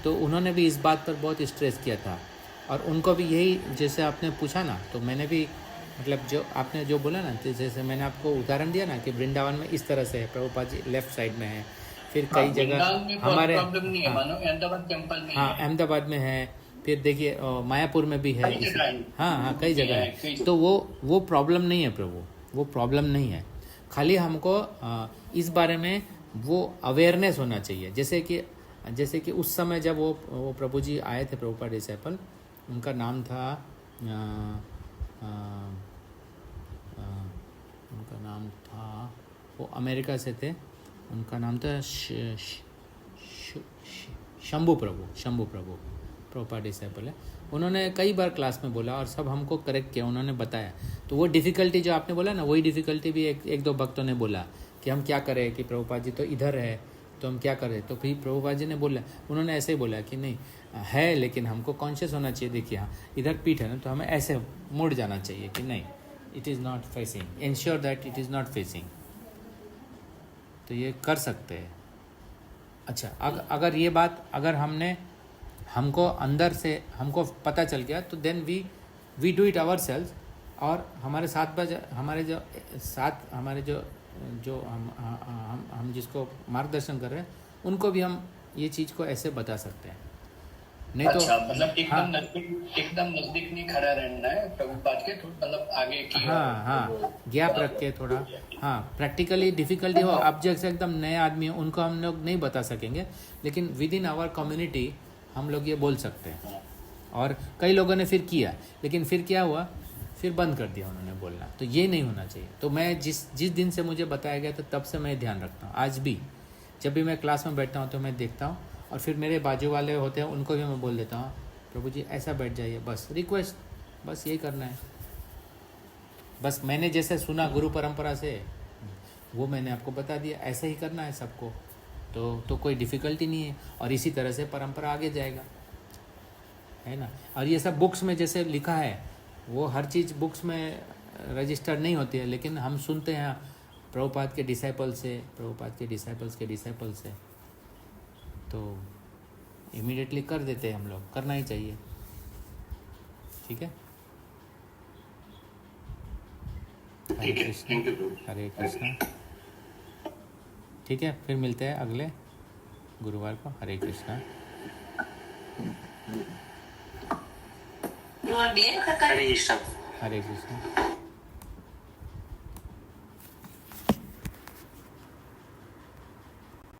Speaker 1: तो उन्होंने भी इस बात पर बहुत स्ट्रेस किया था। और उनको भी यही, जैसे आपने पूछा ना, तो मैंने भी मतलब जो आपने जो बोला ना, जैसे मैंने आपको उदाहरण दिया ना कि वृंदावन में इस तरह से है, प्रभुपाद जी लेफ्ट साइड में है, फिर कई जगह हमारे अहमदाबाद में है, फिर देखिए मायापुर में भी है, हाँ कई जगह है। तो वो प्रॉब्लम नहीं है प्रभु, वो प्रॉब्लम नहीं है। खाली हमको इस बारे में वो अवेयरनेस होना चाहिए। जैसे कि उस समय जब वो प्रभु जी आए थे, प्रभुपाद डिसाइपल, उनका नाम था वो अमेरिका से थे, उनका नाम था शंभू प्रभु प्रभुपाद डिसाइपल है। उन्होंने कई बार क्लास में बोला और सब हमको करेक्ट किया, उन्होंने बताया। तो वो डिफ़िकल्टी जो आपने बोला ना, वही डिफ़िकल्टी भी एक दो भक्तों ने बोला कि हम क्या करें कि प्रभुपाद जी तो इधर है, तो हम क्या करें। तो फिर प्रभुपाद जी ने बोला, उन्होंने ऐसे ही बोला कि नहीं है, लेकिन हमको कॉन्शियस होना चाहिए। देखिए हाँ इधर पीठ है ना, तो हमें ऐसे मुड़ जाना चाहिए कि नहीं, it is not facing, ensure that it is not facing. तो ये कर सकते हैं। अच्छा, अगर ये बात अगर हमको अंदर से हमको पता चल गया, तो then we do it ourselves. और हमारे जो हम जिसको मार्गदर्शन कर रहे हैं, उनको भी हम ये चीज़ को ऐसे बता सकते हैं। नहीं
Speaker 2: अच्छा,
Speaker 1: तो
Speaker 2: मतलब एकदम नजदीक नहीं खड़ा रहना है प्रभुपाद के, मतलब आगे की
Speaker 1: हाँ गैप रख के थोड़ा, हाँ प्रैक्टिकली डिफिकल्टी हो। अब जैसे एकदम नए आदमी हैं, उनको हम लोग नहीं बता सकेंगे, लेकिन विद इन आवर कम्युनिटी हम लोग ये बोल सकते हैं। और कई लोगों ने फिर किया, लेकिन फिर क्या हुआ, फिर बंद कर दिया उन्होंने बोलना। तो ये नहीं होना चाहिए। तो मैं जिस दिन से मुझे बताया गया था, तब से मैं ध्यान रखता हूँ। आज भी जब भी मैं क्लास में बैठता हूँ तो मैं देखता हूँ, और फिर मेरे बाजू वाले होते हैं उनको भी मैं बोल देता हूँ, प्रभु जी ऐसा बैठ जाइए, बस रिक्वेस्ट, बस यही करना है। बस मैंने जैसे सुना गुरु परंपरा से, वो मैंने आपको बता दिया, ऐसे ही करना है सबको। तो कोई डिफ़िकल्टी नहीं है, और इसी तरह से परंपरा आगे जाएगा, है ना। और ये सब बुक्स में जैसे लिखा है, वो हर चीज़ बुक्स में रजिस्टर्ड नहीं होती है, लेकिन हम सुनते हैं प्रभुपाद के डिसाइपल्स से, प्रभुपाद के डिसाइपल्स के डिसाइपल्स से, तो इमीडिएटली कर देते हैं हम लोग, करना ही चाहिए। ठीक है, हरे
Speaker 2: ठीक है,
Speaker 1: कृष्ण,
Speaker 2: थैंक यू प्रभु।
Speaker 1: हरे कृष्ण। ठीक है, फिर मिलते हैं अगले गुरुवार को। हरे कृष्णा।
Speaker 4: हरे कृष्ण।
Speaker 1: हरे कृष्ण।